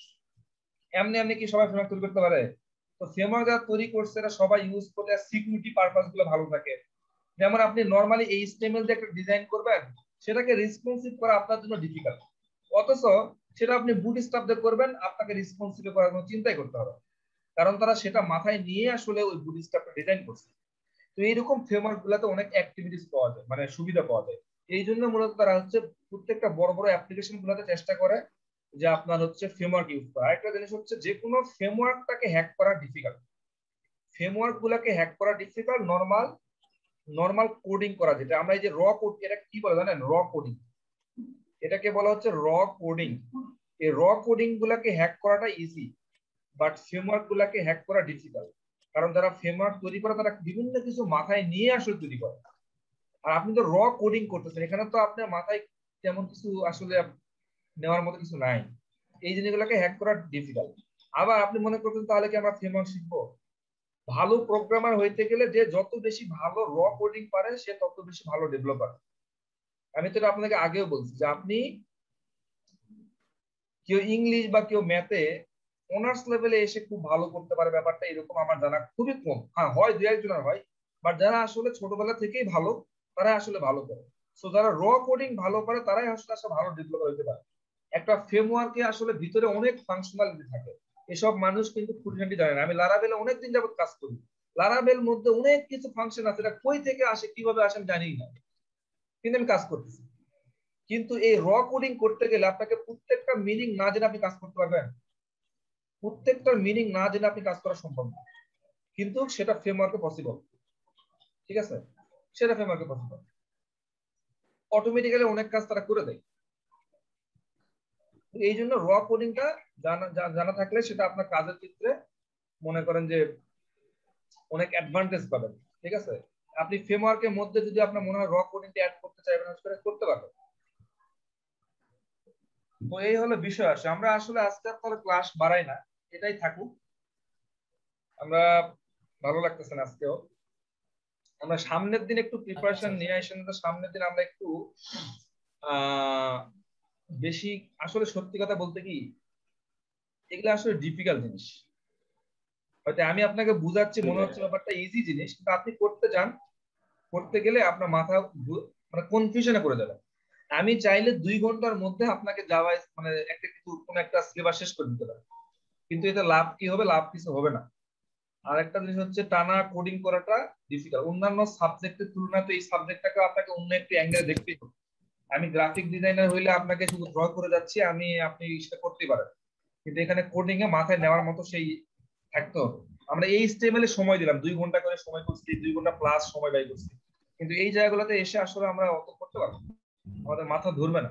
এমনি এমনি কি সবাই ফ্রেমওয়ার্ক তৈরি করতে পারে? তো ফ্রেমওয়ার্ক যারা তৈরি করছে এরা সবাই ইউজ করলে সিকিউরিটি পারপাস গুলো ভালো থাকে। যেমন আপনি নরমালি এইচটিএমএল দিয়ে একটা ডিজাইন করবেন, সেটাকে রেসপন্সিভ করা আপনার জন্য ডিফিকাল্ট, অথচ সেটা আপনি বুটস্ট্র্যাপ দিয়ে করবেন, আপনাকে রেসপন্সিভ করার কোনো চিন্তাই করতে হবে, কারণ তারা সেটা মাথায় নিয়ে আসলে ওই বুটস্ট্র্যাপটা ডিজাইন করছে। তো এইরকম ফ্রেমওয়ার্ক গুলাতে অনেক অ্যাক্টিভিটিস পাওয়া যায়, মানে সুবিধা পাওয়া যায়। এই জন্য মূলত তারা হচ্ছে প্রত্যেকটা বড় বড় অ্যাপ্লিকেশন গুলাতে চেষ্টা করে যে আপনার হচ্ছে ফ্রেমওয়ার্ক ইউজ করা। আরেকটা জিনিস হচ্ছে যে কোনো ফ্রেমওয়ার্কটাকে হ্যাক করা ডিফিকাল্ট, ফ্রেমওয়ার্ক গুলাকে হ্যাক করা ডিফিকাল্ট। নরমাল কোডিং করা, যেটা আমরা এই যে র কোড, এটা কি বলে জানেন? র কোডিং, এটাকে বলা হচ্ছে র কোডিং। এই র কোডিং গুলাকে হ্যাক করাটা ইজি, বাট ফ্রেমওয়ার্ক গুলাকে হ্যাক করা ডিফিকাল্ট। কারণ যারা ফ্রেমওয়ার্ক তৈরি করে তারা বিভিন্ন কিছু মাথায় নিয়ে আসলে তৈরি করে, আর আপনি তো র কোডিং করতেছেন, এখানে তো আপনার মাথায় তেমন কিছু আসলে নেওয়ার মতো কিছু নাই। এই জিনিসগুলোকে হ্যাক করা ডিফিকাল্ট। আবার আপনি মনে করছেন তাহলে কি আমরা ফ্রেমওয়ার্ক শিখবো? ভালো প্রোগ্রামার হইতে গেলে যে যত বেশি ভালো র কোডিং পারে সে তত বেশি ভালো ডেভেলপার। আমি তো আপনাকে আগেও বলছি যে আপনি কেউ ইংলিশ বা কেউ ম্যাথে অনার্স লেভেলে এসে খুব ভালো করতে পারে ব্যাপারটা এরকম আমার জানা খুবই কম। হ্যাঁ হয়, দু একজনের হয়, বাট যারা আসলে ছোটবেলা থেকেই ভালো তারা আসলে ভালো করে। সো যারা র কোডিং ভালো করে তারাই আসলে ভালো ডেভেলপার হতে পারে। একটা ফ্রেমওয়ার্কে আসলে ভিতরে অনেক ফাংশনালিটি থাকে, এসব মানুষ কিন্তু খুঁটিনাটি জানে না। আমি লারাভেলে অনেকদিন যাবত কাজ করি, লারাভেল মধ্যে অনেক কিছু ফাংশন আছে, এটা কই থেকে আসে কিভাবে আসে আমি জানি না, কিন্তু আমি কাজ করতেছি। কিন্তু এই র কোডিং করতে গেলে আপনাকে প্রত্যেকটা মিনিং না জেনে আপনি কাজ করতে পারবেন, প্রত্যেকটা মিনিং না জেনে আপনি কাজ করা সম্ভব না, কিন্তু সেটা ফ্রেমওয়ার্কে পসিবল। ঠিক আছে, সেটা ফ্রেমওয়ার্কে পসিবল, অটোমেটিক্যালি অনেক কাজ তারা করে দেয়। এই জন্য র কোডিংটা জানা থাকলে সেটা আপনার কাজের ক্ষেত্রে মনে করেন যে অনেক অ্যাডভান্টেজ পাবেন। ঠিক আছে, আপনি ফ্রেমওয়ার্কের মধ্যে যদি আপনার মনে হয় র কোডিংটা অ্যাড করতে চাইবেন করতে পারবেন। তো এই হলো বিষয়। আসে আমরা আসলে আজকে আপনার ক্লাস বাড়াই না, এটাই থাকুক। আমরা ভালো লাগতেছে না আজকেও, আমরা সামনের দিন একটু প্রিপারেশন নিয়ে আসেন, তো সামনের দিন আমরা একটু বেশি, আসলে সত্যি কথা বলতে কি এগুলো আসলে ডিফিকাল্ট জিনিস। হয়তো আমি আপনাকে বুঝাচ্ছি মনে হচ্ছে ব্যাপারটা ইজি জিনিস, কিন্তু আপনি করতে যান, করতে গেলে আপনার মাথা মানে কনফিউশনে পড়ে যাবে। আমি চাইলে 2 ঘন্টার মধ্যে আপনাকে জাভা মানে একটা কিছু কোনো একটা সিলেবাস শেষ করে দিতে পারি, কিন্তু এটা লাভ কি হবে? লাভ কিছু হবে না। আর একটা জিনিস হচ্ছে টানা কোডিং করাটা ডিফিকাল্ট। অন্যান্য সাবজেক্টের তুলনায় তো এই সাবজেক্টটাকে আপনাকে অন্য একটু অ্যাঙ্গেলে দেখতেই হবে। আমি গ্রাফিক ডিজাইনার হইলে আপনাকে শুধু ড্র করে যাচ্ছি, আপনি সেটা করতেই পারেন, কিন্তু এখানে কোডিং এ মাথায় নেওয়ার মতো সেই থাকতে হবে। আমরা এই HTML এ সময় দিলাম, 2 ঘন্টা করে সময় করছি, 2 ঘন্টা প্লাস সময় ব্যয় করছি, কিন্তু এই জায়গাগুলোতে এসে আসলে আমরা অত করতে পারবো না, আমাদের মাথা ধরবে না।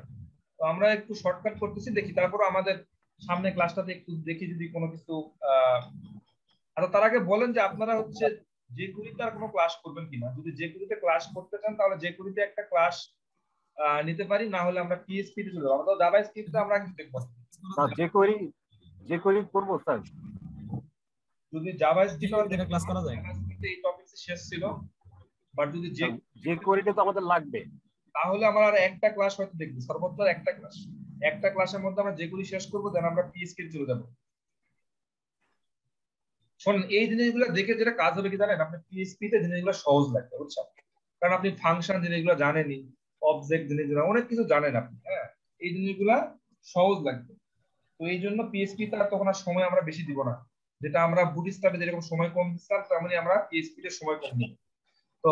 তো আমরা একটু শর্টকাট করতেছি, দেখি তারপর আমাদের সামনে ক্লাসটাতে একটু দেখি যদি কোনো কিছু আচ্ছা তার আগে বলেন যে আপনারা হচ্ছে জেকুরিতে আর কোনো ক্লাস করবেন কিনা। যদি জেকুরিতে ক্লাস করতে চান তাহলে জেকুরিতে একটা ক্লাস নিতে পারি, না হলে আমরা পিএইচপি তে চলে যাবো। আমরা তো জাভাস্ক্রিপ্টে আমরা কিছু দেখব না, jQuery করবো স্যার। যদি জাভাস্ক্রিপ্টে ক্লাস করা যায়, এই টপিক শেষ ছিল, বাট যদি jQuery তো আমাদের লাগবে, তাহলে আমরা আর একটা ক্লাস হয়তো দেখবো, সর্বোচ্চ একটা ক্লাসের মধ্যে আমরা জেকুরি শেষ করবো, দেন আমরা পিএইচপি তে চলে যাবো। শোনেন, এই জিনিসগুলো দেখে যেটা কাজ হবে কি জানেন, আপনি পিএইচপি তে জিনিসগুলো সহজ লাগবে, বুঝছেন? কারণ আপনি ফাংশন জিনিসগুলো জানেনই, অবজেক্ট জিনিসগুলো অনেক কিছু জানেন আপনি, হ্যাঁ, এই জিনিসগুলো সহজ লাগবে। তো এই জন্য পিএইচপি তে তখন আর সময় আমরা বেশি দিব না, যেটা আমরা বুটস্ট্র্যাপে যেরকম সময় কম দিচ্ছিলাম তেমনি আমরা পিএইচপি তে সময় কম দিব। তো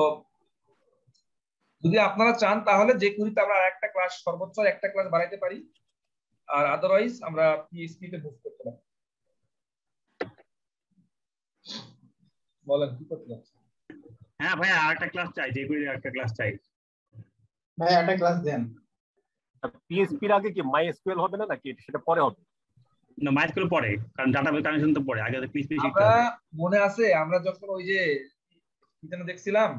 যদি আপনারা চান তাহলে জেকুরিতে আমরা আরেকটা ক্লাস, সর্বোচ্চ একটা ক্লাস বাড়াইতে পারি, আর আদারওয়াইজ আমরা পিএইচপি তে মুভ করতে পারি। বলেন কি করতে যাচ্ছেন? হ্যাঁ ভাই, আরেকটা ক্লাস চাই, জেকুরির আরেকটা ক্লাস চাই ভাই, একটা ক্লাস দেন। পিএইচপির আগে কি মাইএসকিউএল হবে না নাকি সেটা পরে হবে? না, মাইস্কুল পরে, কারণ ডাটাবেস কানেকশন তো পরে, আগে পিএইচপি শিখতে আমরা হবে। মনে আছে আমরা যখন ওই যে এখানে দেখছিলাম,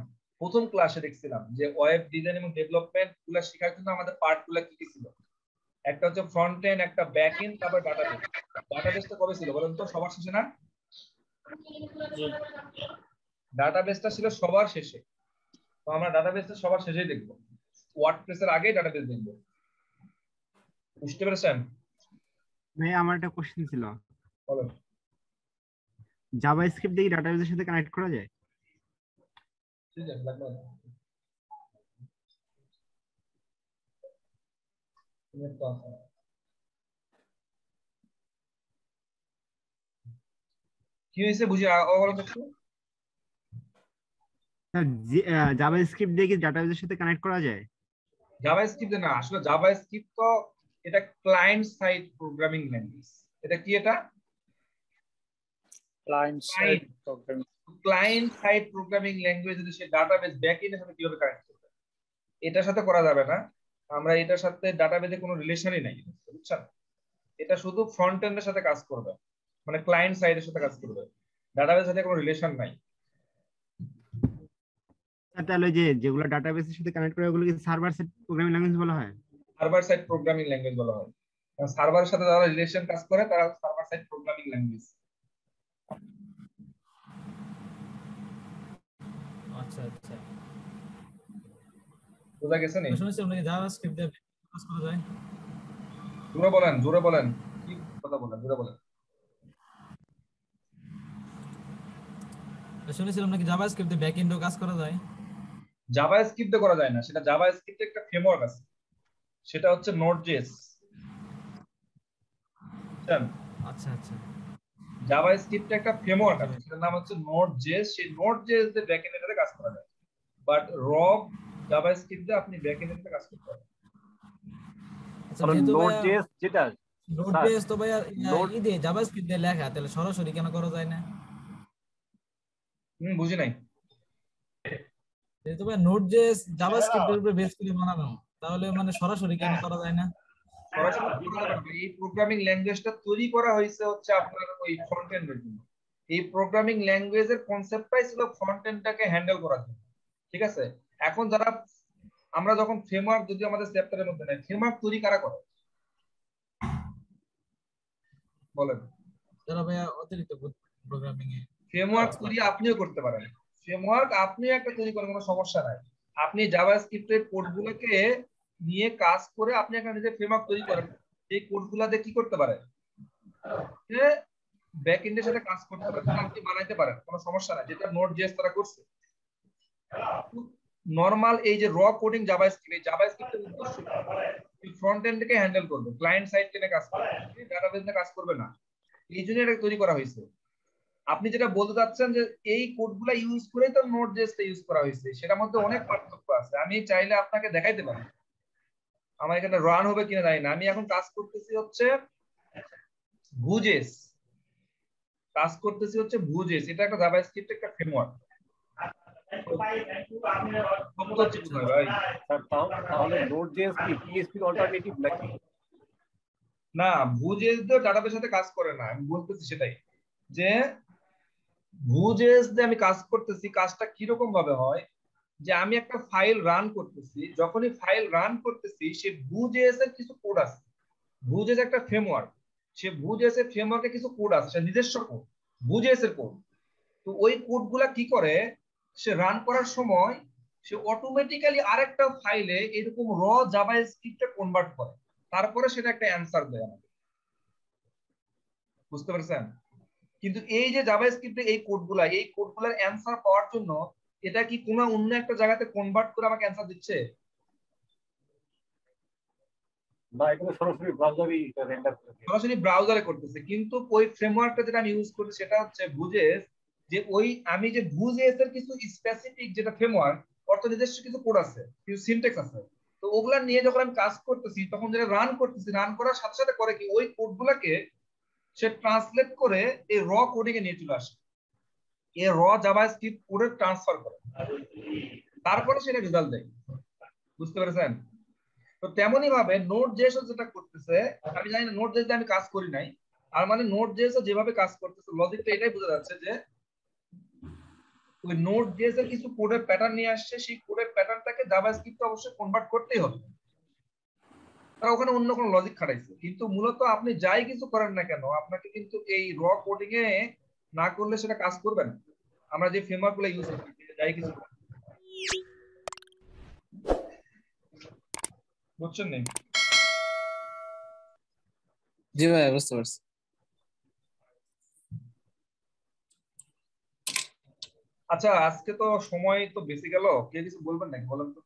প্রথম ক্লাসে দেখছিলাম যে ওয়েব ডিজাইন এবং ডেভেলপমেন্ট গুলো শেখার জন্য আমাদের পার্ট গুলো কি কি ছিল। একটা হচ্ছে ফ্রন্ট এন্ড, একটা ব্যাক এন্ড, তারপর ডাটাবেস। ডাটাবেসটা কবে ছিল বলেন তো? সবার শেষে না? ডাটাবেসটা ছিল সবার শেষে, তো আমরা ডাটাবেসটা সবার শেষেই দেখবো, ওয়ার্ডপ্রেসের আগে ডাটাবেস দেখবো। বুঝতে পেরেছেন? ভাই আমার একটা কোশ্চেন ছিল, বলেন। জাভাস্ক্রিপ্ট দিয়ে ডাটাবেসের সাথে কানেক্ট করা যায়? ঠিক আছে, লাগবে না। কি হয়েছে বুঝি দেখো। জাভাস্ক্রিপ্ট দিয়ে কি ডাটাবেসের সাথে কানেক্ট করা যায়? জাভাস্ক্রিপ্ট না, আসলে জাভাস্ক্রিপ্ট তো এটা ক্লায়েন্ট সাইড প্রোগ্রামিং ল্যাঙ্গুয়েজ। এটা কি? এটা client side programming. Client side programming language যদি সে ডাটাবেস ব্যাকএন্ডের সাথে কিভাবে কানেক্ট করবে, এটার সাথে করা যাবে না। আমরা এটার সাথে ডাটাবেসে কোনো রিলেশনই নাই, বুঝছেন? এটা শুধু ফ্রন্ট এন্ডের সাথে কাজ করবে, মানে ক্লায়েন্ট সাইডের সাথে কাজ করবে, ডাটাবেসের সাথে কোনো রিলেশন নাই। তাহলে যেগুলো ডাটাবেসের সাথে কানেক্ট করে ওগুলো কি সার্ভার সাইড প্রোগ্রামিং ল্যাঙ্গুয়েজ বলা হয়? সার্ভার সাইড প্রোগ্রামিং ল্যাঙ্গুয়েজ বলা হয়। সার্ভারের সাথে যারা রিলেশন কাজ করে তারা সার্ভার সাইড প্রোগ্রামিং ল্যাঙ্গুয়েজ। আচ্ছা আচ্ছা, বুঝা গেছে নি? শুনেছি আমরা জাভাস্ক্রিপ্ট দিয়ে কাজ করা যায়। জোরে বলেন কি কথা বলেন, জোরে বলেন। শুনেছিলাম নাকি জাভাস্ক্রিপ্ট দিয়ে ব্যাকএন্ডও কাজ করা যায়? জাভাস্ক্রিপ্টে করা যায় না, সেটা জাভাস্ক্রিপ্টে একটা ফ্রেমওয়ার্ক আছে, সেটা হচ্ছে নোড.জেএস। আচ্ছা আচ্ছা, জাভাস্ক্রিপ্ট একটা ফ্রেমওয়ার্ক আছে, সেটার নাম হচ্ছে নোড.জেএস। সেই নোড.জেএস দিয়ে ব্যাকএন্ডে কাজ করা যায়, বাট জাভাস্ক্রিপ্ট দিয়ে আপনি ব্যাকএন্ডে কাজ করতে পারেন। নোড.জেএস যেটা নোড.জেএস তো ভাইয়া ই দিয়ে জাভাস্ক্রিপ্ট দিয়ে লেখা, তাহলে সরাসরি কেন করা যায় না? বুঝি নাই। যেহেতু ভাই নোড.জেএস জাভাস্ক্রিপ্টের উপরে বেস করে বানানো, তাহলে মানে সরাসরি কেন করা যায় না? এই প্রোগ্রামিং ল্যাঙ্গুয়েজটা তৈরি করা হয়েছে হচ্ছে আপনার ওই ফ্রন্ট এন্ডের জন্য। এই প্রোগ্রামিং ল্যাঙ্গুয়েজের কনসেপ্টটাই ছিল ফ্রন্ট এন্ডটাকে হ্যান্ডেল করার জন্য, ঠিক আছে? এখন যারা আমরা যখন ফ্রেমওয়ার্ক, যদি আমাদের চ্যাপ্টারের মধ্যে নেই, ফ্রেমওয়ার্ক তৈরি কারা করে বলেন? যারা ভাইয়া অতিরিক্ত প্রোগ্রামিং এ ফ্রেমওয়ার্ক তৈরি আপনিও করতে পারেন, ফ্রেমওয়ার্ক আপনিও একটা তৈরি করার কোনো সমস্যা নাই। আপনি জাভাস্ক্রিপ্টের কোডগুলোকে নিয়ে কাজ করে আপনি একটা নিজের ফ্রেমওয়ার্ক তৈরি করেন। এই কোডগুলো দিয়ে কি করতে পারেন, যে ব্যাকএন্ডের সাথে কাজ করতে পারেন, আপনি বানাইতে পারেন, কোনো সমস্যা নাই। যেটা নোড.জেএস তারা করছে নরমাল, এই যে র কোডিং জাভাস্ক্রিপ্ট, এই জাভাস্ক্রিপ্টের উদ্দেশ্য ফ্রন্ট এন্ডকে হ্যান্ডেল করবে, ক্লায়েন্ট সাইড থেকে কাজ করবে, ডাটাবেস নিয়ে কাজ করবে না। এই জন্য এটা তৈরি করা হয়েছে। আপনি যেটা বলতে চাচ্ছেন যে এই কোডগুলো ইউজ করেই তো নোড.জেএস ইউজ করা হয়েছে, সেটার মধ্যে অনেক পার্থক্য আছে। আমি চাইলে আপনাকে দেখাইতে পারি, আমার এখানে রান হবে কিনা জানি না। আমি এখন কাজ করতেছি হচ্ছে Vue.js, এটা একটা জাভাস্ক্রিপ্ট একটা ফ্রেমওয়ার্ক। তাহলে নোড.জেএস কি পিএইচপি অল্টারনেটিভ নাকি? না, Vue.js দিয়ে ডাটাবেসের সাথে কাজ করে না, আমি বলতেছি সেটাই, যে Vue.js দিয়ে আমি কাজ করতেছি। কাজটা কিরকম ভাবে হয়, যে আমি একটা ফাইল রান করতেছি, যখনই ফাইল রান করতেছি সে Vue.js এর কিছু কোড আছে। Vue.js একটা ফ্রেমওয়ার্ক, সে Vue.js এর ফ্রেমওয়ার্কে কিছু কোড আছে, সে নিজস্ব কোড, Vue.js এর কোড। তো ওই কোডগুলা কি করে, সে রান করার সময় সে অটোমেটিক্যালি আরেকটা ফাইলে এরকম র জাভাস্ক্রিপ্টে কনভার্ট করে, তারপরে সেটা একটা অ্যানসার দেয় আমাকে। বুঝতে পারছেন? কিন্তু এই যে জাভাস্ক্রিপ্টে এই কোডগুলার অ্যানসার পাওয়ার জন্য এটা কি কোনো অন্য একটা জায়গাতে কনভার্ট করে আমাকে অ্যানসার দিচ্ছে? না, এগুলো সরাসরি ব্রাউজারই রেন্ডার করে, সরাসরি ব্রাউজারে করতেছে। কিন্তু ওই ফ্রেমওয়ার্কটা যেটা আমি ইউজ করছি সেটা হচ্ছে Vue.js, যে ওই আমি যে Vue.js এর কিছু স্পেসিফিক যেটা ফ্রেমওয়ার্ক, অর্থ নিজস্ব কিছু কোড আছে, কিছু সিনট্যাক্স আছে। তো ওগুলা নিয়ে যখন আমি কাজ করতেছি, তখন যেটা রান করতেছি, রান করার সাথে সাথে করে কি ওই কোডগুলোকে সে ট্রান্সলেট করে এই র কোডিং এ নিয়ে চলে আসে, এই র জাভাস্ক্রিপ্ট কোডে ট্রান্সফার করে, তারপরে সেটা রেজাল্ট দেয়। বুঝতে পেরেছেন? তো তেমনি ভাবে নোড.জেএস যেটা করতেছে, আমি জানি না নোড.জেএস দিয়ে আমি কাজ করি নাই, আর মানে নোড.জেএস যেভাবে কাজ করতেছে লজিকটা এটাই বোঝা যাচ্ছে যে ওই নোড.জেএস এর কিছু কোডের প্যাটার্ন নিয়ে আসছে, সেই কোডের প্যাটার্নটাকে জাভাস্ক্রিপ্টে অবশ্যই কনভার্ট করতেই হবে। তারা ওখানে অন্য কোনো লজিক খাটাইছে, কিন্তু মূলত আপনি যাই কিছু করেন না কেন, আপনাকে কিন্তু এই র কোডিং এ না করলে সেটা কাজ করবে না। আমরা যে ফ্রেমওয়ার্ক গুলো ইউজ করি, যাই কিছু, বুঝছেন না? জি ভাই, বুঝতে পারছি। আচ্ছা, আজকে তো সময় তো বেশি গেল, কে কিছু বলবেন নাকি বলেন তো?